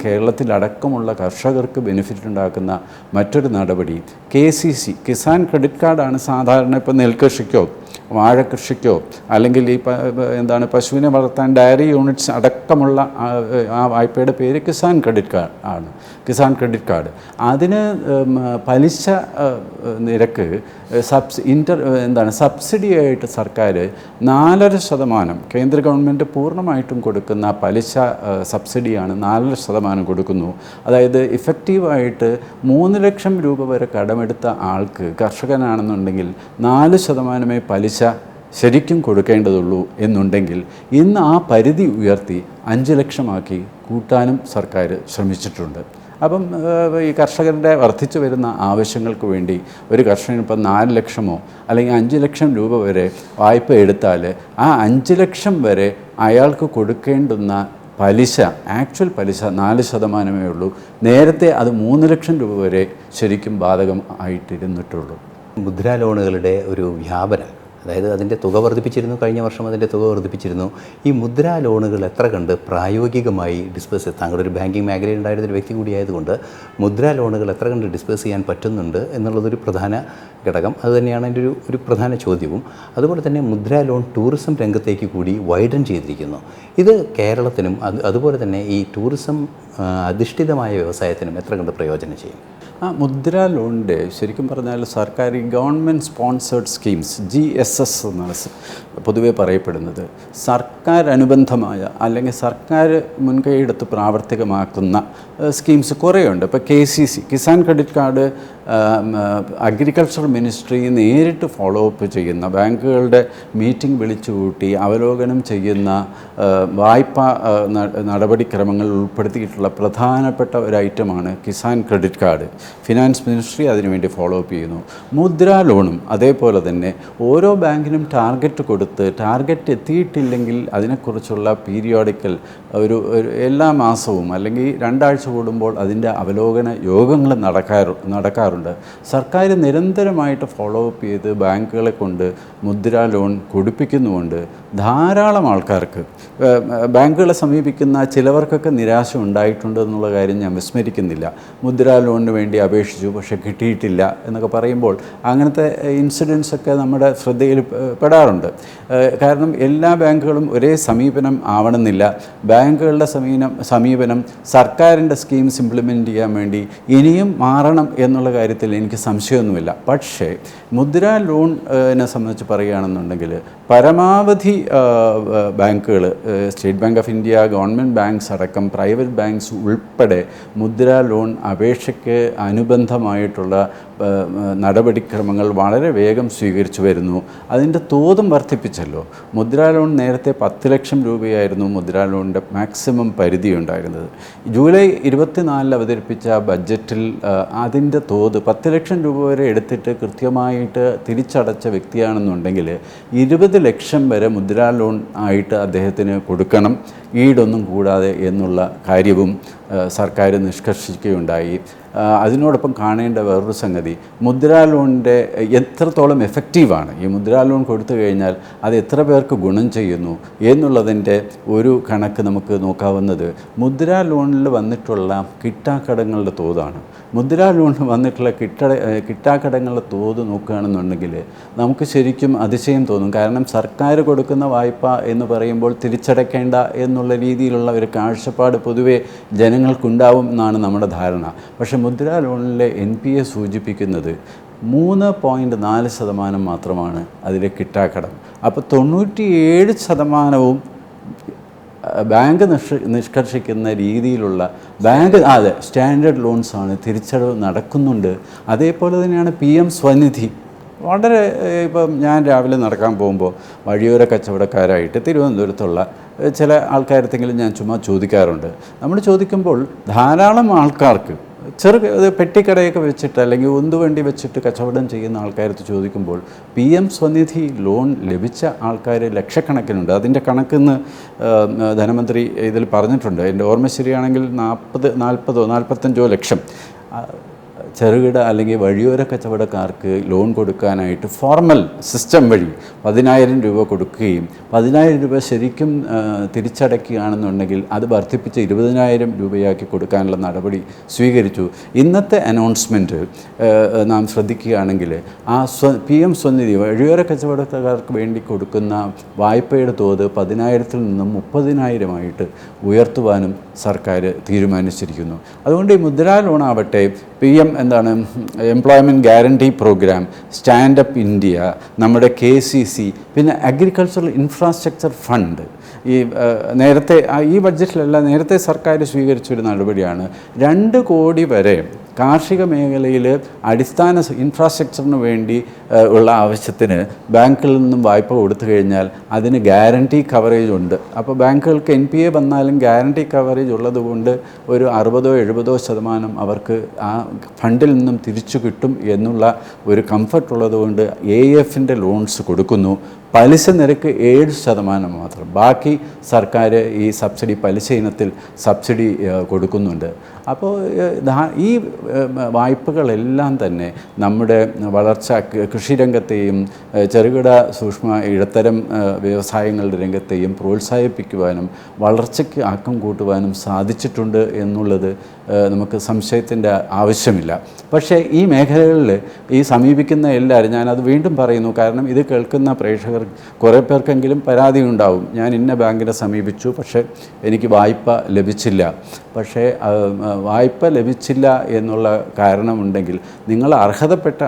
കേരളത്തിലടക്കമുള്ള കർഷകർക്ക് ബെനിഫിറ്റ് ഉണ്ടാക്കുന്ന മറ്റൊരു നടപടി KCC കിസാൻ ക്രെഡിറ്റ് കാർഡാണ്. സാധാരണ ഇപ്പോൾ നെൽകൃഷിക്കോ വാഴകൃഷിക്കോ അല്ലെങ്കിൽ ഈ പശുവിനെ വളർത്താൻ ഡയറി യൂണിറ്റ്സ് അടക്കമുള്ള ആ വായ്പയുടെ പേര് കിസാൻ ക്രെഡിറ്റ് കാർഡ് ആണ്. കിസാൻ ക്രെഡിറ്റ് കാർഡ് അതിന് പലിശ നിരക്ക് സബ്സിഡിയായിട്ട് സർക്കാർ 4.5% കേന്ദ്ര ഗവൺമെൻറ് പൂർണ്ണമായിട്ടും കൊടുക്കുന്ന പലിശ സബ്സിഡിയാണ് 4.5% കൊടുക്കുന്നു. അതായത് ഇഫക്റ്റീവായിട്ട് 3 ലക്ഷം രൂപ വരെ കടമെടുത്ത ആൾക്ക് കർഷകനാണെന്നുണ്ടെങ്കിൽ 4% പലിശ ശരിക്കും കൊടുക്കേണ്ടതുള്ളൂ എന്നുണ്ടെങ്കിൽ ഇന്ന് ആ പരിധി ഉയർത്തി 5 ലക്ഷമാക്കി കൂട്ടാനും സർക്കാർ ശ്രമിച്ചിട്ടുണ്ട്. അപ്പം ഈ കർഷകരുടെ വർദ്ധിച്ചു വരുന്ന ആവശ്യങ്ങൾക്ക് വേണ്ടി ഒരു കർഷകന് ഇപ്പം 4 ലക്ഷമോ അല്ലെങ്കിൽ 5 ലക്ഷം രൂപ വരെ വായ്പ എടുത്താൽ ആ 5 ലക്ഷം വരെ അയാൾക്ക് കൊടുക്കേണ്ടുന്ന പലിശ ആക്ച്വൽ പലിശ 4%മേ ഉള്ളൂ. നേരത്തെ അത് 3 ലക്ഷം രൂപ വരെ ശരിക്കും ബാധകം ആയിട്ടിരുന്നിട്ടുള്ളൂ. മുദ്രാ ലോണുകളുടെ ഒരു വ്യാപനം, അതായത് അതിൻ്റെ തുക വർദ്ധിപ്പിച്ചിരുന്നു, കഴിഞ്ഞ വർഷം അതിൻ്റെ തുക വർദ്ധിപ്പിച്ചിരുന്നു. ഈ മുദ്രാ ലോണുകൾ എത്ര കണ്ട് പ്രായോഗികമായി ഡിസ്പേഴ്സ്, താങ്കളൊരു ബാങ്കിങ് മേഖലയിൽ ഉണ്ടായിരുന്നൊരു വ്യക്തി കൂടിയായതുകൊണ്ട് മുദ്രാ ലോണുകൾ എത്ര കണ്ട് ഡിസ്പേഴ്സ് ചെയ്യാൻ പറ്റുന്നുണ്ട് എന്നുള്ളതൊരു പ്രധാന ഘടകം. അതുതന്നെയാണ് എൻ്റെ ഒരു പ്രധാന ചോദ്യവും. അതുപോലെ തന്നെ മുദ്രാ ലോൺ ടൂറിസം രംഗത്തേക്ക് കൂടി വൈഡൻ ചെയ്തിരിക്കുന്നു. ഇത് കേരളത്തിനും അതുപോലെ തന്നെ ഈ ടൂറിസം അധിഷ്ഠിതമായ വ്യവസായത്തിനും എത്ര കണ്ട് പ്രയോജനം ചെയ്യും? മുദ്രാ ലോണിൻ്റെ ശരിക്കും പറഞ്ഞാൽ സർക്കാർ ഗവൺമെൻറ് സ്പോൺസേഡ് സ്കീംസ് GSS എന്നാണ് പൊതുവെ പറയപ്പെടുന്നത്. സർക്കാർ അനുബന്ധമായ അല്ലെങ്കിൽ സർക്കാർ മുൻകൈയെടുത്ത് പ്രാവർത്തികമാക്കുന്ന സ്കീംസ് കുറേയുണ്ട്. ഇപ്പോൾ KCC Kisan credit card agriculture ministry നേരിട്ട് ഫോളോ അപ്പ് ചെയ്യുന്ന, ബാങ്കുകളുടെ മീറ്റിംഗ് വിളിച്ചു കൂട്ടി അവലോകനം ചെയ്യുന്ന വായ്പ നടപടിക്രമങ്ങൾ ഉൾപ്പെടുത്തിയിട്ടുള്ള പ്രധാനപ്പെട്ട ഒരു ഐറ്റമാണ് Kisan credit card. Finance ministry അതിനുവേണ്ടി ഫോളോ അപ്പ് ചെയ്യുന്നു. മുദ്രാ ലോണും അതേപോലെ തന്നെ ഓരോ ബാങ്കിനും ടാർഗറ്റ് കൊടുത്ത് ടാർഗറ്റ് എത്തിയിട്ടില്ലെങ്കിൽ അതിനെക്കുറിച്ചുള്ള പീരിയോഡിക്കൽ ഒരു എല്ലാ മാസവും അല്ലെങ്കിൽ 2 ആഴ്ച കൂടുമ്പോൾ അതിൻ്റെ അവലോകന യോഗങ്ങൾ നടക്കാറുണ്ട്. സർക്കാർ നിരന്തരമായിട്ട് ഫോളോ അപ്പ് ചെയ്ത് ബാങ്കുകളെ കൊണ്ട് മുദ്രാ ലോൺ കൊടുപ്പിക്കുന്നുമുണ്ട്. ധാരാളം ആൾക്കാർക്ക് ബാങ്കുകളെ സമീപിക്കുന്ന ചിലവർക്കൊക്കെ നിരാശ ഉണ്ടായിട്ടുണ്ട് എന്നുള്ള കാര്യം ഞാൻ വിസ്മരിക്കുന്നില്ല. മുദ്രാ ലോണിന് വേണ്ടി അപേക്ഷിച്ചു, പക്ഷേ കിട്ടിയിട്ടില്ല എന്നൊക്കെ പറയുമ്പോൾ അങ്ങനത്തെ ഇൻസിഡൻസൊക്കെ നമ്മുടെ ശ്രദ്ധയിൽ പെടാറുണ്ട്. കാരണം എല്ലാ ബാങ്കുകളും ഒരേ സമീപനം ആവണമെന്നില്ല. ബാങ്കുകളുടെ സമീപനം സർക്കാരിൻ്റെ സ്കീംസ് ഇംപ്ലിമെൻറ്റ് ചെയ്യാൻ വേണ്ടി ഇനിയും മാറണം എന്നുള്ള കാര്യത്തിൽ എനിക്ക് സംശയമൊന്നുമില്ല. പക്ഷേ മുദ്രാ ലോണിനെ സംബന്ധിച്ച് പറയുകയാണെന്നുണ്ടെങ്കിൽ പരമാവധി ബാങ്കുകൾ, state bank of India, government banks അടക്കം പ്രൈവറ്റ് ബാങ്ക്സ് ഉൾപ്പെടെ മുദ്രാ ലോൺ അപേക്ഷയ്ക്ക് അനുബന്ധമായിട്ടുള്ള നടപടിക്രമങ്ങൾ വളരെ വേഗം സ്വീകരിച്ചു വരുന്നു. അതിൻ്റെ തോതും വർദ്ധിപ്പിച്ചല്ലോ. മുദ്രാ ലോൺ നേരത്തെ 10 ലക്ഷം രൂപയായിരുന്നു മുദ്രാ ലോണിൻ്റെ മാക്സിമം പരിധി ഉണ്ടായിരുന്നത്. ജൂലൈ 24 അവതരിപ്പിച്ച ബഡ്ജറ്റിൽ അതിൻ്റെ തോത് 10 ലക്ഷം രൂപ വരെ എടുത്തിട്ട് കൃത്യമായിട്ട് തിരിച്ചടച്ച വ്യക്തിയാണെന്നുണ്ടെങ്കിൽ 20 ലക്ഷം വരെ മുദ്രാ ലോൺ ആയിട്ട് അദ്ദേഹത്തിന് കൊടുക്കണം, ഈടൊന്നും കൂടാതെ എന്നുള്ള കാര്യവും സർക്കാർ നിഷ്കർഷിക്കുകയുണ്ടായി. അതിനോടൊപ്പം കാണേണ്ട വേറൊരു സംഗതി, മുദ്രാ ലോണിൻ്റെ എത്രത്തോളം എഫക്റ്റീവാണ്. ഈ മുദ്രാ ലോൺ കൊടുത്തു കഴിഞ്ഞാൽ അത് എത്ര പേർക്ക് ഗുണം ചെയ്യുന്നു എന്നുള്ളതിൻ്റെ ഒരു കണക്ക് നമുക്ക് നോക്കാവുന്നത് മുദ്രാ ലോണിൽ വന്നിട്ടുള്ള കിട്ടാക്കടങ്ങളുടെ തോതാണ്. മുദ്രാ ലോണിൽ വന്നിട്ടുള്ള കിട്ടാക്കടങ്ങളുടെ തോത് നോക്കുകയാണെന്നുണ്ടെങ്കിൽ നമുക്ക് ശരിക്കും അതിശയം തോന്നും. കാരണം സർക്കാർ കൊടുക്കുന്ന വായ്പ എന്ന് പറയുമ്പോൾ തിരിച്ചടയ്ക്കേണ്ട എന്നുള്ള രീതിയിലുള്ള ഒരു കാഴ്ചപ്പാട് പൊതുവെ ജനങ്ങൾക്കുണ്ടാവും എന്നാണ് നമ്മുടെ ധാരണ. പക്ഷേ മുദ്രാ ലോണിലെ NPA സൂചിപ്പിക്കുന്നത് 3.4% മാത്രമാണ് അതിലെ കിട്ടാക്കടം. അപ്പോൾ 97% ബാങ്ക് നിഷ്കർഷിക്കുന്ന രീതിയിലുള്ള അതെ സ്റ്റാൻഡേർഡ് ലോൺസാണ്, തിരിച്ചടവ് നടക്കുന്നുണ്ട്. അതേപോലെ തന്നെയാണ് PM സ്വനിധി. വളരെ ഇപ്പം ഞാൻ രാവിലെ നടക്കാൻ പോകുമ്പോൾ വഴിയോര കച്ചവടക്കാരായിട്ട് തിരുവനന്തപുരത്തുള്ള ചില ആൾക്കാരത്തെങ്കിലും ഞാൻ ചുമ്മാ ചോദിക്കാറുണ്ട്. നമ്മൾ ചോദിക്കുമ്പോൾ ധാരാളം ആൾക്കാർക്ക് പെട്ടിക്കടയൊക്കെ വെച്ചിട്ട് അല്ലെങ്കിൽ ഉന്തുവണ്ടി വെച്ചിട്ട് കച്ചവടം ചെയ്യുന്ന ആൾക്കാരത്ത് ചോദിക്കുമ്പോൾ PM സ്വനിധി ലോൺ ലഭിച്ച ആൾക്കാർ ലക്ഷക്കണക്കിനുണ്ട്. അതിൻ്റെ കണക്കിന്ന് ധനമന്ത്രി ഇതിൽ പറഞ്ഞിട്ടുണ്ട്. എൻ്റെ ഓർമ്മ ശരിയാണെങ്കിൽ 40-45 ലക്ഷം ചെറുകിട അല്ലെങ്കിൽ വഴിയോര കച്ചവടക്കാർക്ക് ലോൺ കൊടുക്കാനായിട്ട് ഫോർമൽ സിസ്റ്റം വഴി 10,000 രൂപ കൊടുക്കുകയും 10,000 രൂപ ശരിക്കും തിരിച്ചടയ്ക്കുകയാണെന്നുണ്ടെങ്കിൽ അത് വർദ്ധിപ്പിച്ച് 20,000 രൂപയാക്കി കൊടുക്കാനുള്ള നടപടി സ്വീകരിച്ചു. ഇന്നത്തെ അനൗൺസ്മെൻറ്റ് നാം ശ്രദ്ധിക്കുകയാണെങ്കിൽ ആ PM സ്വനിധി വഴിയോര കച്ചവടക്കാർക്ക് വേണ്ടി കൊടുക്കുന്ന വായ്പയുടെ തോത് 10,000-ൽ നിന്നും 30,000-ആയിട്ട് ഉയർത്തുവാനും സർക്കാർ തീരുമാനിച്ചിരിക്കുന്നു. അതുകൊണ്ട് ഈ മുദ്രാ ലോണാവട്ടെ, PM employment guarantee programme, stand up India, നമ്മുടെ KCC, പിന്നെ അഗ്രികൾച്ചറൽ ഇൻഫ്രാസ്ട്രക്ചർ ഫണ്ട്, നേരത്തെ ഈ ബഡ്ജറ്റിലല്ല നേരത്തെ സർക്കാർ സ്വീകരിച്ചൊരു നടപടിയാണ്. 2 കോടി വരെ കാർഷിക മേഖലയിൽ അടിസ്ഥാന ഇൻഫ്രാസ്ട്രക്ചറിന് വേണ്ടി ഉള്ള ആവശ്യത്തിന് ബാങ്കിൽ നിന്നും വായ്പ കൊടുത്തു കഴിഞ്ഞാൽ അതിന് ഗ്യാരണ്ടി കവറേജ് ഉണ്ട്. അപ്പോൾ ബാങ്കുകൾക്ക് NPA വന്നാലും ഗ്യാരണ്ടി കവറേജ് ഉള്ളതുകൊണ്ട് ഒരു 60-70% അവർക്ക് ആ ഫണ്ടിൽ നിന്നും തിരിച്ചു കിട്ടും എന്നുള്ള ഒരു കംഫർട്ട് ഉള്ളതുകൊണ്ട് AIFൻ്റെ ലോൺസ് കൊടുക്കുന്നു. പലിശ നിരക്ക് 7% മാത്രം. ബാക്കി സർക്കാർ ഈ സബ്സിഡി പലിശ ഇനത്തിൽ സബ്സിഡി കൊടുക്കുന്നുണ്ട്. അപ്പോൾ ഈ വായ്പകളെല്ലാം തന്നെ നമ്മുടെ വളർച്ച, കൃഷിരംഗത്തെയും ചെറുകിട സൂക്ഷ്മ ഇടത്തരം വ്യവസായങ്ങളുടെ രംഗത്തെയും പ്രോത്സാഹിപ്പിക്കുവാനും വളർച്ചയ്ക്ക് ആക്കം കൂട്ടുവാനും സാധിച്ചിട്ടുണ്ട് എന്നുള്ളത് നമുക്ക് സംശയത്തിൻ്റെ ആവശ്യമില്ല. പക്ഷേ ഈ മേഖലകളിൽ ഈ സമീപിക്കുന്ന എല്ലാവരും, ഞാനത് വീണ്ടും പറയുന്നു, കാരണം ഇത് കേൾക്കുന്ന പ്രേക്ഷകർ കുറേ പേർക്കെങ്കിലും പരാതി ഉണ്ടാവും. ഞാൻ ഇന്ന ബാങ്കിനെ സമീപിച്ചു, പക്ഷേ എനിക്ക് വായ്പ ലഭിച്ചില്ല. പക്ഷേ വായ്പ ലഭിച്ചില്ല എന്നുള്ള കാരണമുണ്ടെങ്കിൽ നിങ്ങൾ അർഹതപ്പെട്ട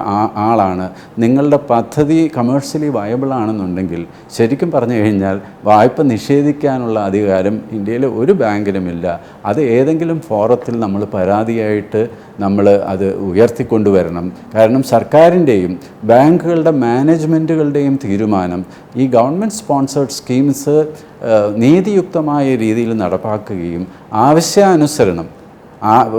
ആളാണ്, നിങ്ങളുടെ പദ്ധതി കമേഴ്ഷ്യലി വയബിൾ ആണെന്നുണ്ടെങ്കിൽ ശരിക്കും പറഞ്ഞു കഴിഞ്ഞാൽ വായ്പ നിഷേധിക്കാനുള്ള അധികാരം ഇന്ത്യയിലെ ഒരു ബാങ്കിനുമില്ല. അത് ഏതെങ്കിലും ഫോറത്തിൽ നമ്മൾ പരാതിയായിട്ട് നമ്മൾ അത് ഉയർത്തിക്കൊണ്ടുവരണം. കാരണം സർക്കാരിൻ്റെയും ബാങ്കുകളുടെ മാനേജ്മെൻറ്റുകളുടെയും തീരുമാനം ഈ ഗവൺമെൻറ് സ്പോൺസേഡ് സ്കീംസ് നീതിയുക്തമായ രീതിയിൽ നടപ്പാക്കുകയും ആവശ്യാനുസരണം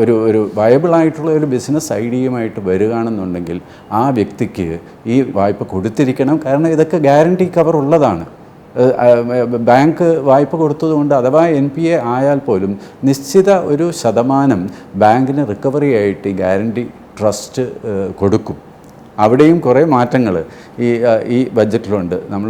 ഒരു വയബിളായിട്ടുള്ള ഒരു ബിസിനസ് ഐഡിയയുമായിട്ട് വരികയാണെന്നുണ്ടെങ്കിൽ ആ വ്യക്തിക്ക് ഈ വായ്പ കൊടുത്തിരിക്കണം. കാരണം ഇതൊക്കെ ഗ്യാരണ്ടി കവർ ഉള്ളതാണ്. ബാങ്ക് വായ്പ കൊടുത്തതുകൊണ്ട് അഥവാ NPA ആയാൽ പോലും നിശ്ചിത ഒരു ശതമാനം ബാങ്കിന് റിക്കവറി ആയിട്ട് ഗ്യാരണ്ടി ട്രസ്റ്റ് കൊടുക്കും. അവിടെയും കുറേ മാറ്റങ്ങൾ ഈ ബഡ്ജറ്റിലുണ്ട്. നമ്മൾ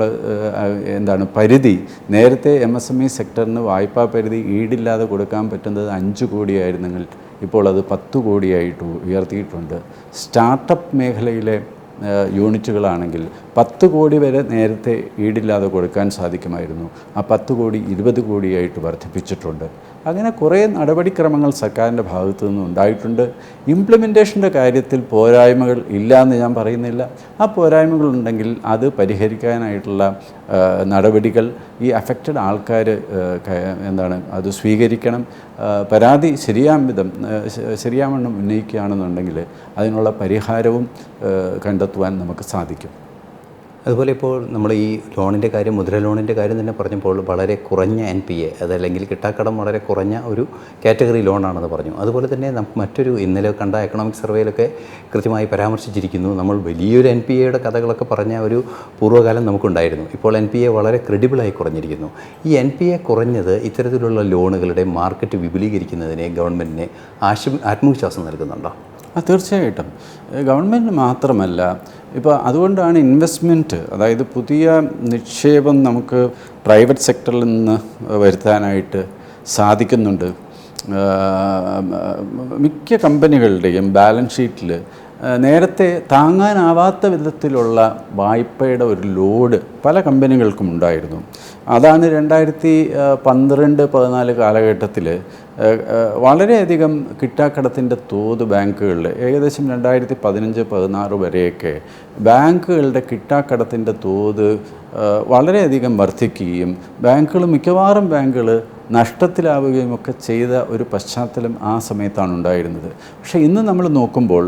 പരിധി നേരത്തെ MSME സെക്ടറിന് വായ്പാ പരിധി ഈടില്ലാതെ കൊടുക്കാൻ പറ്റുന്നത് 5 കോടിയായിരുന്നെങ്കിൽ ഇപ്പോൾ അത് 10 കോടിയായിട്ട് ഉയർത്തിയിട്ടുണ്ട്. സ്റ്റാർട്ടപ്പ് മേഖലയിലെ യൂണിറ്റുകളാണെങ്കിൽ 10 കോടി വരെ നേരത്തെ ഈടില്ലാതെ കൊടുക്കാൻ സാധിക്കുമായിരുന്നു. ആ 10 കോടി 20 കോടിയായിട്ട് വർദ്ധിപ്പിച്ചിട്ടുണ്ട്. അങ്ങനെ കുറേ നടപടിക്രമങ്ങൾ സർക്കാരിൻ്റെ ഭാഗത്തു നിന്ന് ഉണ്ടായിട്ടുണ്ട്. ഇംപ്ലിമെൻറ്റേഷൻ്റെ കാര്യത്തിൽ പോരായ്മകൾ ഇല്ല എന്ന് ഞാൻ പറയുന്നില്ല. ആ പോരായ്മകളുണ്ടെങ്കിൽ അത് പരിഹരിക്കാനായിട്ടുള്ള നടപടികൾ ഈ അഫക്റ്റഡ് ആൾക്കാർ അത് സ്വീകരിക്കണം. പരാതി ശരിയാവണ്ണം ഉന്നയിക്കുകയാണെന്നുണ്ടെങ്കിൽ അതിനുള്ള പരിഹാരവും കണ്ടെത്തുവാൻ നമുക്ക് സാധിക്കും. അതുപോലെ ഇപ്പോൾ നമ്മൾ ഈ ലോണിൻ്റെ കാര്യം, മുദ്ര ലോണിൻ്റെ കാര്യം തന്നെ പറഞ്ഞപ്പോൾ വളരെ കുറഞ്ഞ NPA, അതല്ലെങ്കിൽ കിട്ടാക്കടം വളരെ കുറഞ്ഞ ഒരു കാറ്റഗറി ലോണാണെന്ന് പറഞ്ഞു. അതുപോലെ തന്നെ മറ്റൊരു ഇന്നലെ കണ്ട എക്കണോമിക് സർവേയിലൊക്കെ കൃത്യമായി പരാമർശിച്ചിരിക്കുന്നു. നമ്മൾ വലിയൊരു NPAയുടെ കഥകളൊക്കെ പറഞ്ഞ ഒരു പൂർവ്വകാലം നമുക്കുണ്ടായിരുന്നു. ഇപ്പോൾ NPA വളരെ ക്രെഡിബിളായി കുറഞ്ഞിരിക്കുന്നു. ഈ NPA കുറഞ്ഞത് ഇത്തരത്തിലുള്ള ലോണുകളുടെ മാർക്കറ്റ് വിപുലീകരിക്കുന്നതിനെ ഗവൺമെൻറ്റിനെ ആത്മവിശ്വാസം നൽകുന്നുണ്ടോ? തീർച്ചയായിട്ടും. ഗവൺമെൻറ് മാത്രമല്ല, ഇപ്പോൾ അതുകൊണ്ടാണ് ഇൻവെസ്റ്റ്മെൻറ്റ്, അതായത് പുതിയ നിക്ഷേപം നമുക്ക് പ്രൈവറ്റ് സെക്ടറിൽ നിന്ന് വരുത്താനായിട്ട് സാധിക്കുന്നുണ്ട്. മിക്ക കമ്പനികളുടെയും ബാലൻസ് ഷീറ്റിൽ നേരത്തെ താങ്ങാനാവാത്ത വിധത്തിലുള്ള വായ്പയുടെ ഒരു ലോഡ് പല കമ്പനികൾക്കും ഉണ്ടായിരുന്നു. അതാണ് 2012-14 കാലഘട്ടത്തിൽ വളരെയധികം കിട്ടാക്കടത്തിൻ്റെ തോത് ബാങ്കുകളിൽ ഏകദേശം 2015-16 വരെയൊക്കെ ബാങ്കുകളുടെ കിട്ടാക്കടത്തിൻ്റെ തോത് വളരെയധികം വർദ്ധിക്കുകയും മിക്കവാറും ബാങ്കുകൾ നഷ്ടത്തിലാവുകയും ഒക്കെ ചെയ്ത ഒരു പശ്ചാത്തലം ആ സമയത്താണ് ഉണ്ടായിരുന്നത്. പക്ഷേ ഇന്ന് നമ്മൾ നോക്കുമ്പോൾ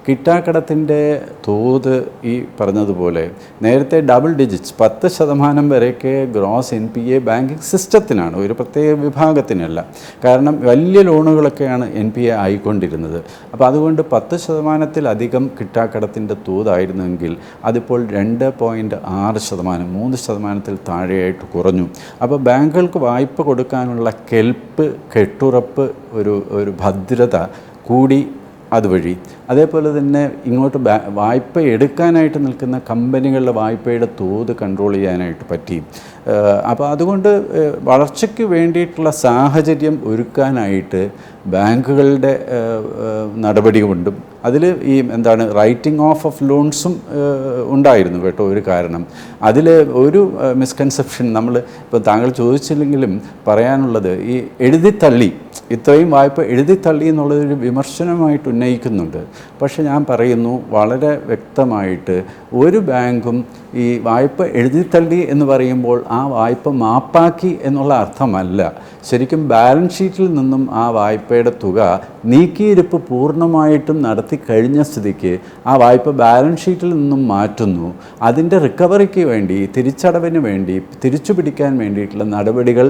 കിട്ടാക്കടത്തിൻ്റെ തോത് ഈ പറഞ്ഞതുപോലെ നേരത്തെ ഡബിൾ ഡിജിറ്റ്സ് 10% വരെയൊക്കെ ഗ്രോസ് NPA ബാങ്കിങ് സിസ്റ്റത്തിനാണ്, ഒരു പ്രത്യേക വിഭാഗത്തിനല്ല. കാരണം വലിയ ലോണുകളൊക്കെയാണ് NPA ആയിക്കൊണ്ടിരുന്നത്. അപ്പോൾ അതുകൊണ്ട് 10%-ത്തിലധികം കിട്ടാക്കടത്തിൻ്റെ തോതായിരുന്നെങ്കിൽ അതിപ്പോൾ 2.6%, 3%-ത്തിൽ താഴെയായിട്ട് കുറഞ്ഞു. അപ്പോൾ ബാങ്കുകൾക്ക് വായ്പ കൊടുക്കാനുള്ള കെട്ടുറപ്പ്, ഒരു ഭദ്രത കൂടി അതുവഴി. അതേപോലെ തന്നെ ഇങ്ങോട്ട് വായ്പ എടുക്കാനായിട്ട് നിൽക്കുന്ന കമ്പനികളുടെ വായ്പയുടെ തോത് കൺട്രോൾ ചെയ്യാനായിട്ട് പറ്റി. അപ്പോൾ അതുകൊണ്ട് വളർച്ചയ്ക്ക് വേണ്ടിയിട്ടുള്ള സാഹചര്യം ഒരുക്കാനായിട്ട് ബാങ്കുകളുടെ നടപടികളുണ്ടും അതിൽ ഈ റൈറ്റിംഗ് ഓഫ് ലോൺസും ഉണ്ടായിരുന്നു കേട്ടോ. ഒരു കാരണം അതിൽ ഒരു മിസ്കൺസെപ്ഷൻ ഇപ്പോൾ താങ്കൾ ചോദിച്ചില്ലെങ്കിലും പറയാനുള്ളത്, ഈ എഴുതിത്തള്ളി, ഇത്രയും വായ്പ എഴുതിത്തള്ളി എന്നുള്ളതൊരു വിമർശനമായിട്ട് ഉന്നയിക്കുന്നുണ്ട്. പക്ഷെ ഞാൻ പറയുന്നു വളരെ വ്യക്തമായിട്ട്, ഒരു ബാങ്കും ഈ വായ്പ എഴുതിത്തള്ളി എന്ന് പറയുമ്പോൾ ആ വായ്പ മാപ്പാക്കി എന്നുള്ള അർത്ഥമല്ല. ശരിക്കും ബാലൻസ് ഷീറ്റിൽ നിന്നും ആ വായ്പയുടെ തുക നീക്കിയിരിപ്പ് പൂർണ്ണമായിട്ടും നടത്തി കഴിഞ്ഞ സ്ഥിതിക്ക് ആ വായ്പ ബാലൻസ് ഷീറ്റിൽ നിന്നും മാറ്റുന്നു. അതിൻ്റെ റിക്കവറിക്ക് വേണ്ടി, തിരിച്ചടവിന് വേണ്ടി, തിരിച്ചു പിടിക്കാൻ വേണ്ടിയിട്ടുള്ള നടപടികൾ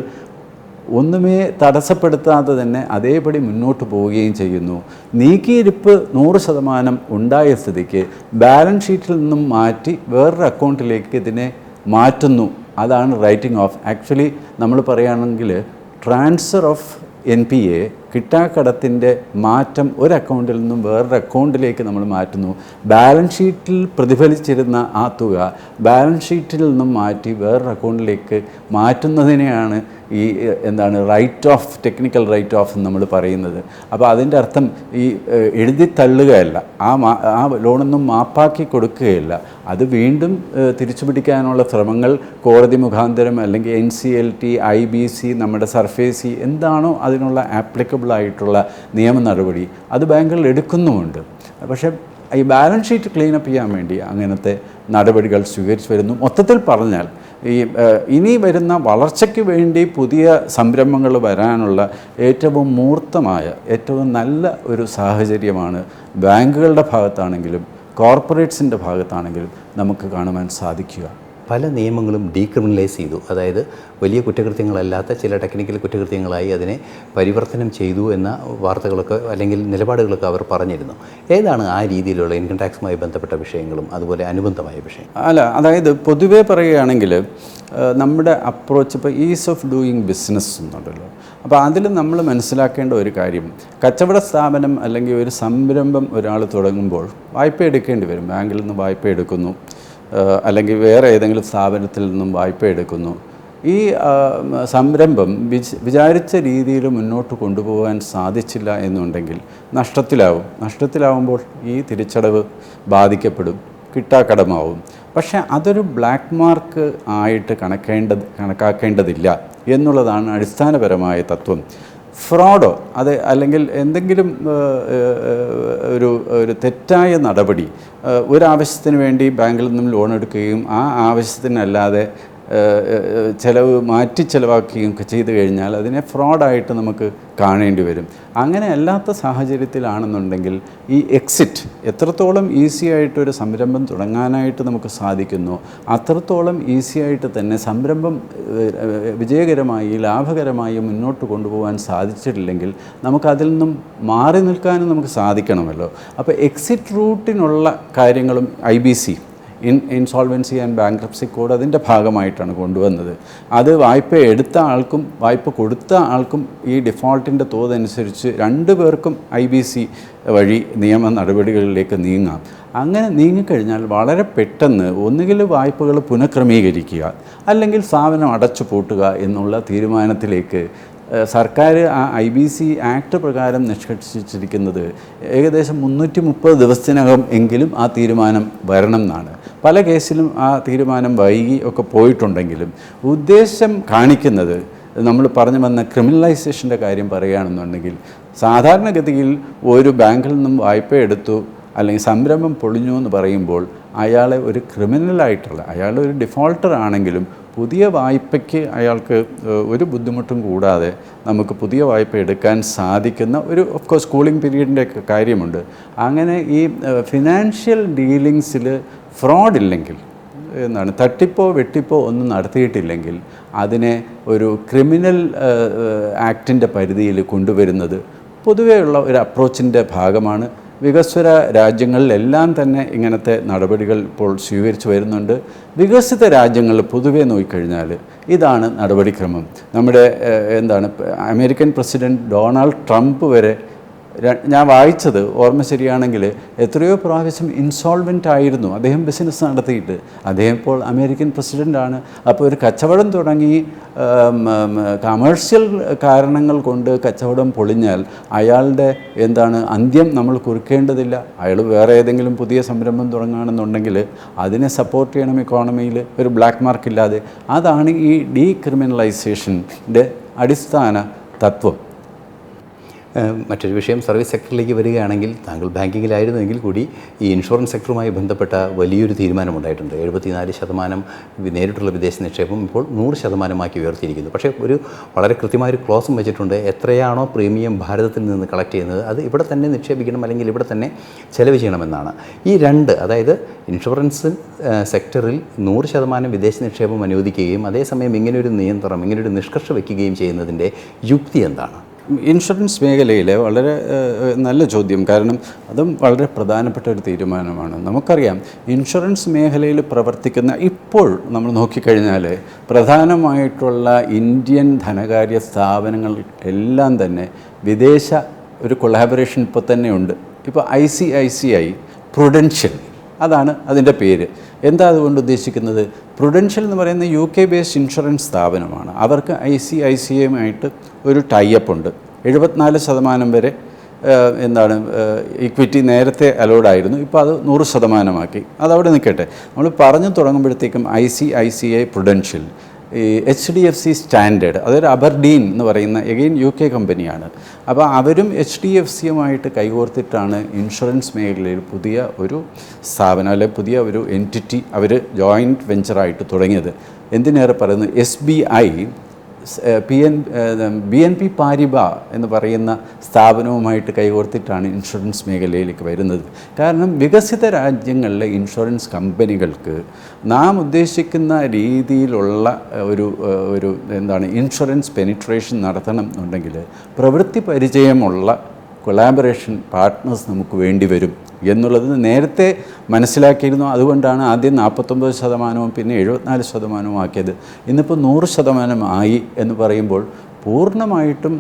ഒന്നുമേ തടസ്സപ്പെടുത്താതെ തന്നെ അതേപടി മുന്നോട്ട് പോവുകയും ചെയ്യുന്നു. നീക്കിയിരിപ്പ് 100% ഉണ്ടായ സ്ഥിതിക്ക് ബാലൻസ് ഷീറ്റിൽ നിന്നും മാറ്റി വേറൊരു അക്കൗണ്ടിലേക്ക് ഇതിനെ മാറ്റുന്നു. അതാണ് റൈറ്റിംഗ് ഓഫ്. ആക്ച്വലി നമ്മൾ പറയുകയാണെങ്കിൽ ട്രാൻസ്ഫർ ഓഫ് NPA, കിട്ടാക്കടത്തിൻ്റെ മാറ്റം ഒരു അക്കൗണ്ടിൽ നിന്നും വേറൊരു അക്കൗണ്ടിലേക്ക് നമ്മൾ മാറ്റുന്നു. ബാലൻസ് ഷീറ്റിൽ പ്രതിഫലിച്ചിരുന്ന ആ തുക ബാലൻസ് ഷീറ്റിൽ നിന്നും മാറ്റി വേറൊരു അക്കൗണ്ടിലേക്ക് മാറ്റുന്നതിനെയാണ് ഈ write off, technical write off എന്ന് നമ്മൾ പറയുന്നത്. അപ്പോൾ അതിൻ്റെ അർത്ഥം ഈ എഴുതിത്തള്ളുകയല്ല, ആ ലോണൊന്നും മാപ്പാക്കി കൊടുക്കുകയല്ല. അത് വീണ്ടും തിരിച്ചു പിടിക്കാനുള്ള ശ്രമങ്ങൾ കോടതി മുഖാന്തരം അല്ലെങ്കിൽ NCLT, IBC, നമ്മുടെ സർഫേസി എന്താണോ അതിനുള്ള ആപ്ലിക്കബിൾ ആയിട്ടുള്ള നിയമ നടപടി അത് ബാങ്കുകൾ എടുക്കുന്നുമുണ്ട്. പക്ഷേ ഈ ബാലൻസ് ഷീറ്റ് ക്ലീനപ്പ് ചെയ്യാൻ വേണ്ടി അങ്ങനത്തെ നടപടികൾ സ്വീകരിച്ചു വരുന്നു. മൊത്തത്തിൽ പറഞ്ഞാൽ ഇനി വരുന്ന വളർച്ചയ്ക്ക് വേണ്ടി പുതിയ സംരംഭങ്ങൾ വരാനുള്ള ഏറ്റവും മൂർത്തമായ ഏറ്റവും നല്ല ഒരു സാഹചര്യമാണ് ബാങ്കുകളുടെ ഭാഗത്താണെങ്കിലും കോർപ്പറേറ്റ്സിൻ്റെ ഭാഗത്താണെങ്കിലും നമുക്ക് കാണുവാൻ സാധിക്കുക. പല നിയമങ്ങളും ഡീക്രിമിനലൈസ് ചെയ്തു. അതായത് വലിയ കുറ്റകൃത്യങ്ങളല്ലാത്ത ചില ടെക്നിക്കൽ കുറ്റകൃത്യങ്ങളായി അതിനെ പരിവർത്തനം ചെയ്തു എന്ന വാർത്തകളൊക്കെ അല്ലെങ്കിൽ നിലപാടുകളൊക്കെ അവർ പറഞ്ഞിരുന്നു. ഏതാണ് ആ രീതിയിലുള്ള ഇൻകം ടാക്സുമായി ബന്ധപ്പെട്ട വിഷയങ്ങളും അതുപോലെ അനുബന്ധമായ വിഷയം? അതായത് പൊതുവേ പറയുകയാണെങ്കിൽ നമ്മുടെ അപ്രോച്ച് ഇപ്പോൾ ഈസ് ഓഫ് ഡൂയിങ് ബിസിനസ് എന്നുണ്ടല്ലോ. അപ്പോൾ അതിൽ നമ്മൾ മനസ്സിലാക്കേണ്ട ഒരു കാര്യം, കച്ചവട സ്ഥാപനം അല്ലെങ്കിൽ ഒരു സംരംഭം ഒരാൾ തുടങ്ങുമ്പോൾ വായ്പ എടുക്കേണ്ടി വരും. ബാങ്കിൽ നിന്ന് വായ്പ എടുക്കുന്നു, അല്ലെങ്കിൽ വേറെ ഏതെങ്കിലും സ്ഥാപനത്തിൽ നിന്നും വായ്പ എടുക്കുന്നു. ഈ സംരംഭം വിചാരിച്ച രീതിയിൽ മുന്നോട്ട് കൊണ്ടുപോകാൻ സാധിച്ചില്ല എന്നുണ്ടെങ്കിൽ നഷ്ടത്തിലാവുമ്പോൾ ഈ തിരിച്ചടവ് ബാധിക്കപ്പെടും, കിട്ടാക്കടമാവും. പക്ഷേ അതൊരു ബ്ലാക്ക് മാർക്ക് ആയിട്ട് കണക്കാക്കേണ്ടതില്ല എന്നുള്ളതാണ് അടിസ്ഥാനപരമായ തത്വം. ഫ്രോഡോ അല്ലെങ്കിൽ എന്തെങ്കിലും ഒരു തെറ്റായ നടപടി, ഒരാവശ്യത്തിന് വേണ്ടി ബാങ്കിൽ നിന്നും ലോൺ എടുക്കുകയും ആ ആവശ്യത്തിനല്ലാതെ മാറ്റി ചിലവാക്കുകയും ഒക്കെ ചെയ്തു കഴിഞ്ഞാൽ അതിനെ ഫ്രോഡായിട്ട് നമുക്ക് കാണേണ്ടി വരും. അങ്ങനെ അല്ലാത്ത സാഹചര്യത്തിലാണെന്നുണ്ടെങ്കിൽ ഈ എക്സിറ്റ് എത്രത്തോളം ഈസി ആയിട്ടൊരു സംരംഭം തുടങ്ങാനായിട്ട് നമുക്ക് സാധിക്കുന്നു, അത്രത്തോളം ഈസി ആയിട്ട് തന്നെ സംരംഭം വിജയകരമായി ലാഭകരമായി മുന്നോട്ട് കൊണ്ടുപോകാൻ സാധിച്ചിട്ടില്ലെങ്കിൽ നമുക്കതിൽ നിന്നും മാറി നിൽക്കാനും നമുക്ക് സാധിക്കണമല്ലോ. അപ്പോൾ എക്സിറ്റ് റൂട്ടിനുള്ള കാര്യങ്ങളും IBC insolvency and bankruptcy code അതിൻ്റെ ഭാഗമായിട്ടാണ് കൊണ്ടുവന്നത്. അത് വായ്പ എടുത്ത ആൾക്കും വായ്പ കൊടുത്ത ആൾക്കും ഈ ഡിഫോൾട്ടിൻ്റെ തോതനുസരിച്ച് രണ്ടു പേർക്കും IBC വഴി നിയമ നടപടികളിലേക്ക് നീങ്ങാം. അങ്ങനെ നീങ്ങിക്കഴിഞ്ഞാൽ വളരെ പെട്ടെന്ന് ഒന്നുകിൽ വായ്പകൾ പുനഃക്രമീകരിക്കുക അല്ലെങ്കിൽ സ്ഥാപനം അടച്ചു പൂട്ടുക എന്നുള്ള തീരുമാനത്തിലേക്ക് സർക്കാർ ആ IBC ആക്ട് പ്രകാരം നിഷ്കർഷിച്ചിരിക്കുന്നത് ഏകദേശം 330 ദിവസത്തിനകം എങ്കിലും ആ തീരുമാനം വരണം എന്നാണ്. പല കേസിലും ആ തീരുമാനം വൈകി ഒക്കെ പോയിട്ടുണ്ടെങ്കിലും ഉദ്ദേശം കാണിക്കുന്നത്, നമ്മൾ പറഞ്ഞു വന്ന ക്രിമിനലൈസേഷൻ്റെ കാര്യം പറയുകയാണെന്നുണ്ടെങ്കിൽ, സാധാരണഗതിയിൽ ഒരു ബാങ്കിൽ നിന്നും വായ്പ എടുത്തു അല്ലെങ്കിൽ സംരംഭം പൊളിഞ്ഞു എന്ന് പറയുമ്പോൾ അയാളെ ഒരു ക്രിമിനലായിട്ടുള്ള, അയാളൊരു ഡിഫോൾട്ടർ ആണെങ്കിലും പുതിയ വായ്പയ്ക്ക് അയാൾക്ക് ഒരു ബുദ്ധിമുട്ടും കൂടാതെ നമുക്ക് പുതിയ വായ്പ എടുക്കാൻ സാധിക്കുന്ന ഒരു ഓഫ്കോഴ്സ് കൂളിംഗ് പീരീഡിൻ്റെ ഒക്കെ കാര്യമുണ്ട്. അങ്ങനെ ഈ ഫിനാൻഷ്യൽ ഡീലിങ്സിൽ ഫ്രോഡില്ലെങ്കിൽ, തട്ടിപ്പോ വെട്ടിപ്പോ ഒന്നും നടത്തിയിട്ടില്ലെങ്കിൽ അതിനെ ഒരു ക്രിമിനൽ ആക്ടിൻ്റെ പരിധിയിൽ കൊണ്ടുവരുന്നത് പൊതുവെയുള്ള ഒരു അപ്രോച്ചിൻ്റെ ഭാഗമാണ്. വികസ്വര രാജ്യങ്ങളിലെല്ലാം തന്നെ ഇങ്ങനത്തെ നടപടികൾ ഇപ്പോൾ സ്വീകരിച്ചു വരുന്നുണ്ട്. വികസിത രാജ്യങ്ങളിൽ പൊതുവെ നോക്കിക്കഴിഞ്ഞാൽ ഇതാണ് നടപടിക്രമം. നമ്മുടെ അമേരിക്കൻ പ്രസിഡന്റ് ഡൊണാൾഡ് ട്രംപ് വരെ, ഞാൻ വായിച്ചത് ഓർമ്മ ശരിയാണെങ്കിൽ, എത്രയോ പ്രാവശ്യം ഇൻസോൾവെൻ്റ് ആയിരുന്നു അദ്ദേഹം ബിസിനസ് നടത്തിയിട്ട്. അദ്ദേഹം ഇപ്പോൾ അമേരിക്കൻ പ്രസിഡൻ്റാണ്. അപ്പോൾ ഒരു കച്ചവടം തുടങ്ങി കമേഴ്ഷ്യൽ കാരണങ്ങൾ കൊണ്ട് കച്ചവടം പൊളിഞ്ഞാൽ അയാളുടെ അന്ത്യം നമ്മൾ കുറിക്കേണ്ടതില്ല. അയാൾ വേറെ ഏതെങ്കിലും പുതിയ സംരംഭം തുടങ്ങുകയാണെന്നുണ്ടെങ്കിൽ അതിനെ സപ്പോർട്ട് ചെയ്യണം ഇക്കോണമിയിൽ, ഒരു ബ്ലാക്ക് മാർക്ക് ഇല്ലാതെ. അതാണ് ഈ ഡീക്രിമിനലൈസേഷൻ്റെ അടിസ്ഥാന തത്വം. മറ്റൊരു വിഷയം, സർവീസ് സെക്ടറിലേക്ക് വരികയാണെങ്കിൽ, താങ്കൾ ബാങ്കിങ്ങിലായിരുന്നെങ്കിൽ കൂടി ഈ ഇൻഷുറൻസ് സെക്ടറുമായി ബന്ധപ്പെട്ട വലിയൊരു തീരുമാനമുണ്ടായിട്ടുണ്ട്. 74% നേരിട്ടുള്ള വിദേശ നിക്ഷേപം ഇപ്പോൾ 100% ഉയർത്തിയിരിക്കുന്നു. പക്ഷേ ഒരു വളരെ കൃത്യമായൊരു ക്ലോസും വെച്ചിട്ടുണ്ട്. എത്രയാണോ പ്രീമിയം ഭാരതത്തിൽ നിന്ന് കളക്ട് ചെയ്യുന്നത് അത് ഇവിടെ തന്നെ നിക്ഷേപിക്കണം, അല്ലെങ്കിൽ ഇവിടെ തന്നെ ചെലവ് ചെയ്യണമെന്നാണ്. ഈ രണ്ട്, അതായത് ഇൻഷുറൻസ് സെക്ടറിൽ 100% വിദേശ നിക്ഷേപം അനുവദിക്കുകയും അതേസമയം ഇങ്ങനെയൊരു നിയന്ത്രണം, ഇങ്ങനെയൊരു നിഷ്കർഷ വയ്ക്കുകയും ചെയ്യുന്നതിൻ്റെ യുക്തി എന്താണ്? ഇൻഷുറൻസ് മേഖലയിലെ വളരെ നല്ല ചോദ്യം. കാരണം അതും വളരെ പ്രധാനപ്പെട്ട ഒരു തീരുമാനമാണ്. നമുക്കറിയാം, ഇൻഷുറൻസ് മേഖലയിൽ പ്രവർത്തിക്കുന്ന, ഇപ്പോൾ നമ്മൾ നോക്കിക്കഴിഞ്ഞാൽ പ്രധാനമായിട്ടുള്ള ഇന്ത്യൻ ധനകാര്യ സ്ഥാപനങ്ങൾ എല്ലാം തന്നെ വിദേശ ഒരു കൊളാബറേഷൻ ഇപ്പോൾ തന്നെ ഉണ്ട്. ഇപ്പോൾ ICICI പ്രുഡൻഷ്യൽ, അതാണ് അതിൻ്റെ പേര്. എന്താ അതുകൊണ്ട് ഉദ്ദേശിക്കുന്നത്? പ്രുഡൻഷ്യൽ എന്ന് പറയുന്ന UK ബേസ്ഡ് ഇൻഷുറൻസ് സ്ഥാപനമാണ്. അവർക്ക് ICICIയുമായിട്ട് ഒരു ടൈപ്പ് ഉണ്ട്. 74% വരെ ഇക്വിറ്റി നേരത്തെ അലോഡായിരുന്നു, ഇപ്പോൾ അത് 100%. അതവിടെ നിൽക്കട്ടെ. നമ്മൾ പറഞ്ഞു തുടങ്ങുമ്പോഴത്തേക്കും ICICI പ്രുഡൻഷ്യൽ ഈ HDFC സ്റ്റാൻഡേർഡ്, അതൊരു അബർഡീൻ എന്ന് പറയുന്ന എഗെയിൻ UK കമ്പനിയാണ്. അപ്പോൾ അവരും HDFCയുമായിട്ട് കൈകോർത്തിട്ടാണ് ഇൻഷുറൻസ് മേഖലയിൽ പുതിയ ഒരു സ്ഥാപനം അല്ലെങ്കിൽ പുതിയ ഒരു എൻറ്റിറ്റി അവർ ജോയിൻറ്റ് വെഞ്ചറായിട്ട് തുടങ്ങിയത്. എന്തിനേറെ പറയുന്നത് SBI BNP പാരിബ എന്ന് പറയുന്ന സ്ഥാപനവുമായിട്ട് കൈകോർത്തിട്ടാണ് ഇൻഷുറൻസ് മേഖലയിലേക്ക് വരുന്നത്. കാരണം വികസിത രാജ്യങ്ങളിലെ ഇൻഷുറൻസ് കമ്പനികൾക്ക് നാം ഉദ്ദേശിക്കുന്ന രീതിയിലുള്ള ഒരു എന്താണ് ഇൻഷുറൻസ് പെനിട്രേഷൻ നടത്തണം എന്നുണ്ടെങ്കിൽ പ്രവൃത്തി പരിചയമുള്ള കൊളാബറേഷൻ പാർട്ട്നേഴ്സ് നമുക്ക് വേണ്ടി വരും എന്നുള്ളത് നേരത്തെ മനസ്സിലാക്കിയിരുന്നു. അതുകൊണ്ടാണ് ആദ്യം 49% പിന്നെ 74% ആക്കിയത്. ഇന്നിപ്പോൾ 100% ആയി എന്ന് പറയുമ്പോൾ പൂർണ്ണമായിട്ടും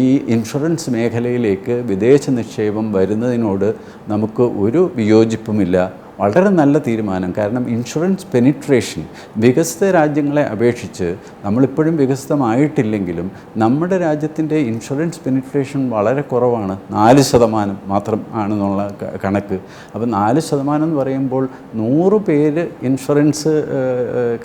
ഈ ഇൻഷുറൻസ് മേഖലയിലേക്ക് വിദേശ നിക്ഷേപം വരുന്നതിനോട് നമുക്ക് ഒരു വിയോജിപ്പുമില്ല. വളരെ നല്ല തീരുമാനം. കാരണം ഇൻഷുറൻസ് പെനിട്രേഷൻ വികസിത രാജ്യങ്ങളെ അപേക്ഷിച്ച് നമ്മളിപ്പോഴും വികസിതമായിട്ടില്ലെങ്കിലും നമ്മുടെ രാജ്യത്തിൻ്റെ ഇൻഷുറൻസ് പെനിട്രേഷൻ വളരെ കുറവാണ്. 4% മാത്രം ആണെന്നുള്ള കണക്ക്. അപ്പോൾ 4% എന്ന് പറയുമ്പോൾ 100 പേര് ഇൻഷുറൻസ്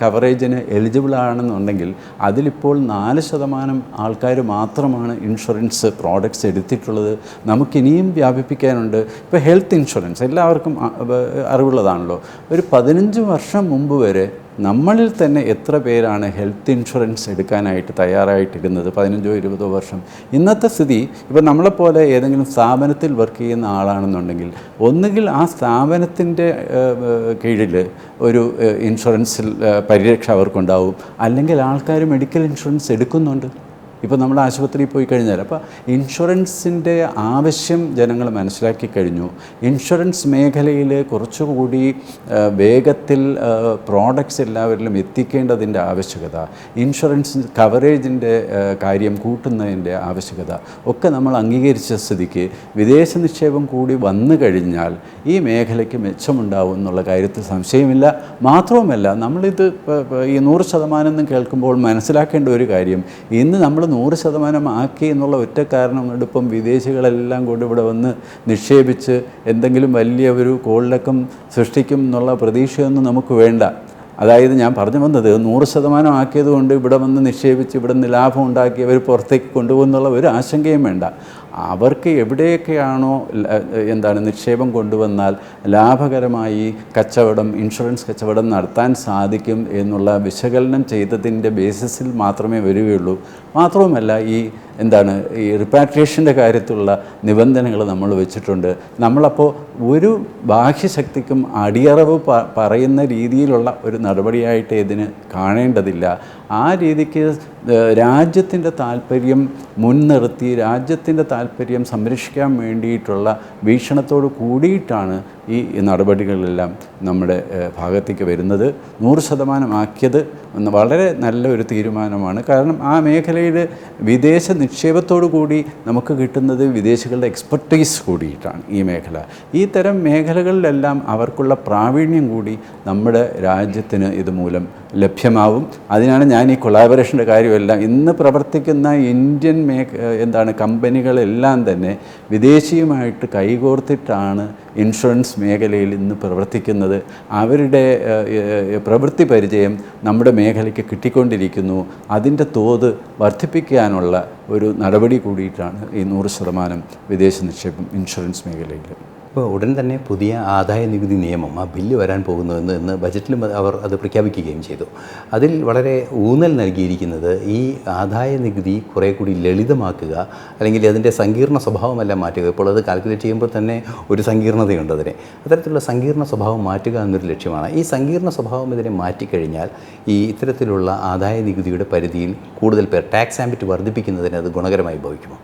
കവറേജിന് എലിജിബിൾ ആണെന്നുണ്ടെങ്കിൽ അതിലിപ്പോൾ 4% ആൾക്കാർ മാത്രമാണ് ഇൻഷുറൻസ് പ്രോഡക്ട്സ് എടുത്തിട്ടുള്ളത്. നമുക്കിനിയും വ്യാപിപ്പിക്കാനുണ്ട്. ഇപ്പോൾ ഹെൽത്ത് ഇൻഷുറൻസ് എല്ലാവർക്കും അറിവുള്ളതാണല്ലോ. ഒരു 15 വർഷം മുമ്പ് വരെ നമ്മളിൽ തന്നെ എത്ര പേരാണ് ഹെൽത്ത് ഇൻഷുറൻസ് എടുക്കാനായിട്ട് തയ്യാറായിട്ടിരുന്നത്? 15-20 വർഷം. ഇന്നത്തെ സ്ഥിതി ഇപ്പോൾ നമ്മളെപ്പോലെ ഏതെങ്കിലും സ്ഥാപനത്തിൽ വർക്ക് ചെയ്യുന്ന ആളാണെന്നുണ്ടെങ്കിൽ ഒന്നുകിൽ ആ സ്ഥാപനത്തിൻ്റെ കീഴിൽ ഒരു ഇൻഷുറൻസിൽ പരിരക്ഷ അവർക്കുണ്ടാവും, അല്ലെങ്കിൽ ആൾക്കാർ മെഡിക്കൽ ഇൻഷുറൻസ് എടുക്കുന്നുണ്ട്. ഇപ്പോൾ നമ്മൾ ആശുപത്രിയിൽ പോയി കഴിഞ്ഞാൽ അപ്പോൾ ഇൻഷുറൻസിൻ്റെ ആവശ്യം ജനങ്ങൾ മനസ്സിലാക്കി കഴിഞ്ഞു. ഇൻഷുറൻസ് മേഖലയിൽ കുറച്ചുകൂടി വേഗത്തിൽ പ്രോഡക്ട്സ് എല്ലാവരിലും എത്തിക്കേണ്ടതിൻ്റെ ആവശ്യകത, ഇൻഷുറൻസ് കവറേജിൻ്റെ കാര്യം കൂട്ടുന്നതിൻ്റെ ആവശ്യകത ഒക്കെ നമ്മൾ അംഗീകരിച്ച സ്ഥിതിക്ക് വിദേശ നിക്ഷേപം കൂടി വന്നു കഴിഞ്ഞാൽ ഈ മേഖലയ്ക്ക് മെച്ചമുണ്ടാവും എന്നുള്ള കാര്യത്തിൽ സംശയമില്ല. മാത്രവുമല്ല, നമ്മളിത് ഈ 100% എന്ന് കേൾക്കുമ്പോൾ മനസ്സിലാക്കേണ്ട ഒരു കാര്യം, ഇന്ന് നമ്മൾ 100% ആക്കി എന്നുള്ള ഒറ്റ കാരണം കൊണ്ട് ഇപ്പം വിദേശികളെല്ലാം കൂടി ഇവിടെ വന്ന് നിക്ഷേപിച്ച് എന്തെങ്കിലും വലിയ ഒരു കോളിളക്കം സൃഷ്ടിക്കും എന്നുള്ള പ്രതീക്ഷയൊന്നും നമുക്ക് വേണ്ട. അതായത് ഞാൻ പറഞ്ഞു വന്നത് 100% ആക്കിയത് കൊണ്ട് ഇവിടെ വന്ന് നിക്ഷേപിച്ച് ഇവിടെ നിന്ന് ലാഭം ഉണ്ടാക്കി അവർ പുറത്തേക്ക് കൊണ്ടുപോകുന്നുള്ള ഒരു ആശങ്കയും വേണ്ട. അവർക്ക് എവിടെയൊക്കെയാണോ നിക്ഷേപം കൊണ്ടുവന്നാൽ ലാഭകരമായി കച്ചവടം, ഇൻഷുറൻസ് കച്ചവടം നടത്താൻ സാധിക്കും എന്നുള്ള വിശകലനം ചെയ്തതിൻ്റെ ബേസിസിൽ മാത്രമേ വരികയുള്ളൂ. മാത്രവുമല്ല, ഈ റിപ്പാട്രിയേഷൻ്റെ കാര്യത്തിലുള്ള നിബന്ധനകൾ നമ്മൾ വെച്ചിട്ടുണ്ട്. നമ്മളപ്പോൾ ഒരു ബാഹ്യശക്തിക്കും അടിയറവ് പറയുന്ന രീതിയിലുള്ള ഒരു നടപടിയായിട്ട് ഇതിന് കാണേണ്ടതില്ല. ആ രീതിക്ക് രാജ്യത്തിൻ്റെ താല്പര്യം മുൻനിർത്തി രാജ്യത്തിൻ്റെ താല്പര്യം സംരക്ഷിക്കാൻ വേണ്ടിയിട്ടുള്ള വീക്ഷണത്തോട് കൂടിയിട്ടാണ് ഈ നടപടികളെല്ലാം നമ്മുടെ ഭാഗത്തേക്ക് വരുന്നത്. 100% ആക്കിയത് വളരെ നല്ലൊരു തീരുമാനമാണ്. കാരണം ആ മേഖലയിൽ വിദേശ നിക്ഷേപത്തോടു കൂടി നമുക്ക് കിട്ടുന്നത് വിദേശികളുടെ എക്സ്പെർട്ടീസ് കൂടിയിട്ടാണ് ഈ മേഖല. ഈ തരം മേഖലകളിലെല്ലാം അവർക്കുള്ള പ്രാവീണ്യം കൂടി നമ്മുടെ രാജ്യത്തിന് ഇതുമൂലം ലഭ്യമാവും. അതിനാണ് ഞാൻ ഈ കൊളാബറേഷൻ്റെ കാര്യമെല്ലാം ഇന്ന് പ്രവർത്തിക്കുന്ന ഇന്ത്യൻ കമ്പനികളെല്ലാം തന്നെ വിദേശിയുമായിട്ട് കൈകോർത്തിട്ടാണ് ഇൻഷുറൻസ് മേഖലയിൽ ഇന്ന് പ്രവർത്തിക്കുന്നത്. അവരുടെ പ്രവൃത്തി പരിചയം നമ്മുടെ മേഖലയ്ക്ക് കിട്ടിക്കൊണ്ടിരിക്കുന്നു. അതിൻ്റെ തോത് വർദ്ധിപ്പിക്കാനുള്ള ഒരു നടപടി കൂടിയിട്ടാണ് ഈ 100% വിദേശ നിക്ഷേപം ഇൻഷുറൻസ് മേഖലയിൽ. ഇപ്പോൾ ഉടൻ തന്നെ പുതിയ ആദായ നികുതി നിയമം, ആ ബില്ല് വരാൻ പോകുന്നതെന്ന് ഇന്ന് ബജറ്റിലും അവർ അത് പ്രഖ്യാപിക്കുകയും ചെയ്തു. അതിൽ വളരെ ഊന്നൽ നൽകിയിരിക്കുന്നത് ഈ ആദായ നികുതി കുറേ കൂടി ലളിതമാക്കുക, അല്ലെങ്കിൽ അതിൻ്റെ സങ്കീർണ്ണ സ്വഭാവമെല്ലാം മാറ്റുക. ഇപ്പോൾ അത് കാൽക്കുലേറ്റ് ചെയ്യുമ്പോൾ തന്നെ ഒരു സങ്കീർണതയുണ്ട് അതിന്. അത്തരത്തിലുള്ള സങ്കീർണ്ണ സ്വഭാവം മാറ്റുക എന്നൊരു ലക്ഷ്യമാണ്. ഈ സങ്കീർണ്ണ സ്വഭാവം ഇതിനെ മാറ്റിക്കഴിഞ്ഞാൽ ഈ ഇത്തരത്തിലുള്ള ആദായ നികുതിയുടെ പരിധിയിൽ കൂടുതൽ പേർ ടാക്സ് ആംബിറ്റ് വർദ്ധിപ്പിക്കുന്നതിന് അത് ഗുണകരമായി ഭവിക്കുമോ?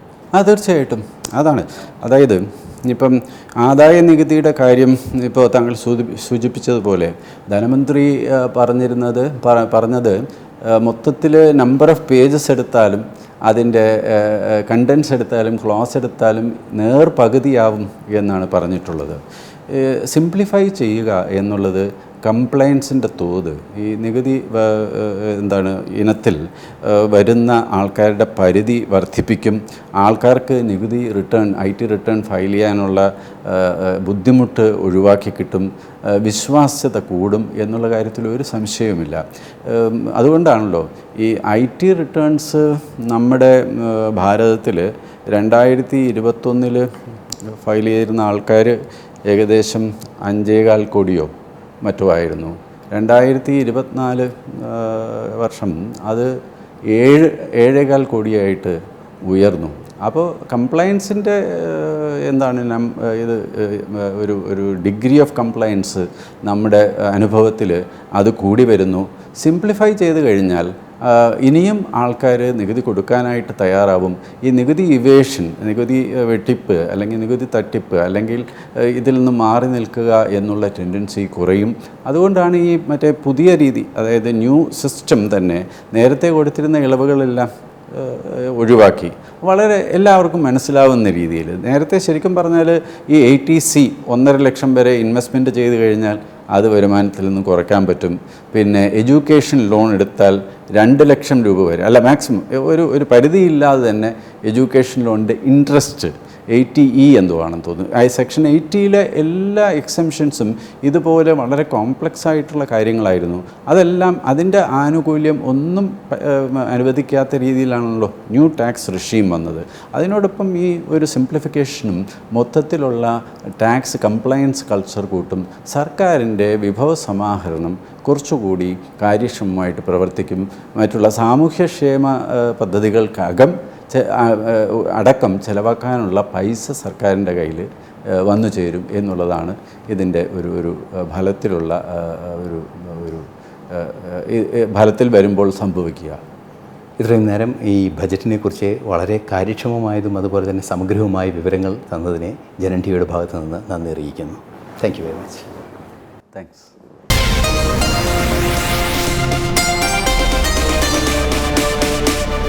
തീർച്ചയായിട്ടും അതാണ്. അതായത് ഇപ്പം ആദായ നികുതിയുടെ കാര്യം ഇപ്പോൾ താങ്കൾ സൂചിപ്പിച്ചതുപോലെ ധനമന്ത്രി പറഞ്ഞത് മൊത്തത്തിൽ നമ്പർ ഓഫ് പേജസ് എടുത്താലും അതിൻ്റെ കണ്ടൻസ് എടുത്താലും ക്ലോസ് എടുത്താലും പകുതിയാവും എന്നാണ് പറഞ്ഞിട്ടുള്ളത്. സിംപ്ലിഫൈ ചെയ്യുക എന്നുള്ളത് കംപ്ലയൻസിൻ്റെ തോത് ഈ നികുതി ഇനത്തിൽ വരുന്ന ആൾക്കാരുടെ പരിധി വർദ്ധിപ്പിക്കും. ആൾക്കാർക്ക് നികുതി റിട്ടേൺ IT റിട്ടേൺ ഫയൽ ചെയ്യാനുള്ള ബുദ്ധിമുട്ട് ഒഴിവാക്കി കിട്ടും. വിശ്വാസ്യത കൂടും എന്നുള്ള കാര്യത്തിൽ ഒരു സംശയവുമില്ല. അതുകൊണ്ടാണല്ലോ ഈ IT റിട്ടേൺസ് നമ്മുടെ ഭാരതത്തിൽ 2021 ഫയൽ ചെയ്തിരുന്ന ആൾക്കാർ ഏകദേശം 5.25 കോടിയോ മറ്റോ ആയിരുന്നു. 2024 വർഷം അത് 7.25 കോടിയായിട്ട് ഉയർന്നു. അപ്പോൾ കംപ്ലയൻസിൻ്റെ ഒരു ഡിഗ്രി ഓഫ് കംപ്ലയൻസ് നമ്മുടെ അനുഭവത്തിൽ അത് കൂടി വരുന്നു. സിംപ്ലിഫൈ ചെയ്ത് കഴിഞ്ഞാൽ ഇനിയും ആൾക്കാർ നികുതി കൊടുക്കാനായിട്ട് തയ്യാറാവും. ഈ നികുതി ഇവേഷൻ, നികുതി വെട്ടിപ്പ് അല്ലെങ്കിൽ നികുതി തട്ടിപ്പ് അല്ലെങ്കിൽ ഇതിൽ നിന്ന് മാറി നിൽക്കുക എന്നുള്ള ടെൻഡൻസി കുറയും. അതുകൊണ്ടാണ് ഈ മറ്റേ പുതിയ രീതി, അതായത് ന്യൂ സിസ്റ്റം തന്നെ നേരത്തെ കൊടുത്തിരുന്ന ഇളവുകളെല്ലാം ഒഴിവാക്കി വളരെ എല്ലാവർക്കും മനസ്സിലാവുന്ന രീതിയിൽ. നേരത്തെ ശരിക്കും പറഞ്ഞാൽ ഈ ATC 1.5 ലക്ഷം വരെ ഇൻവെസ്റ്റ്മെൻറ്റ് ചെയ്ത് കഴിഞ്ഞാൽ അത് വരുമാനത്തിൽ നിന്ന് കുറയ്ക്കാൻ പറ്റും. പിന്നെ എഡ്യൂക്കേഷൻ ലോൺ എടുത്താൽ 2 ലക്ഷം രൂപ വരെ, അല്ല മാക്സിമം ഒരു പരിധിയില്ലാതെ തന്നെ എഡ്യൂക്കേഷൻ ലോണിൻ്റെ ഇൻട്രസ്റ്റ് 80E എന്തോ ആണെന്ന് തോന്നുന്നു. സെക്ഷൻ 80യിലെ എല്ലാ എക്സംഷൻസും ഇതുപോലെ വളരെ കോംപ്ലക്സ് ആയിട്ടുള്ള കാര്യങ്ങളായിരുന്നു. അതെല്ലാം അതിൻ്റെ ആനുകൂല്യം ഒന്നും അനുവദിക്കാത്ത രീതിയിലാണല്ലോ ന്യൂ ടാക്സ് റിഷീം വന്നത്. അതിനോടൊപ്പം ഈ ഒരു സിംപ്ലിഫിക്കേഷനും മൊത്തത്തിലുള്ള ടാക്സ് കംപ്ലയൻസ് കൾച്ചർ കൂട്ടും. സർക്കാരിൻ്റെ വിഭവ സമാഹരണം കുറച്ചുകൂടി കാര്യക്ഷമമായിട്ട് പ്രവർത്തിക്കും. മറ്റുള്ള സാമൂഹ്യക്ഷേമ പദ്ധതികൾക്കകം അടക്കം ചിലവാക്കാനുള്ള പൈസ സർക്കാരിൻ്റെ കയ്യിൽ വന്നു ചേരും എന്നുള്ളതാണ് ഇതിൻ്റെ ഒരു ഫലത്തിലുള്ള ഫലത്തിൽ വരുമ്പോൾ സംഭവിക്കുക. ഇത്രയും നേരം ഈ ബജറ്റിനെ കുറിച്ച് വളരെ കാര്യക്ഷമമായതും അതുപോലെ തന്നെ സമഗ്രവുമായ വിവരങ്ങൾ തന്നതിനെ ജനൻ ടിവിയുടെ ഭാഗത്തു നിന്ന് നന്ദി അറിയിക്കുന്നു. Thank you very much. Thanks.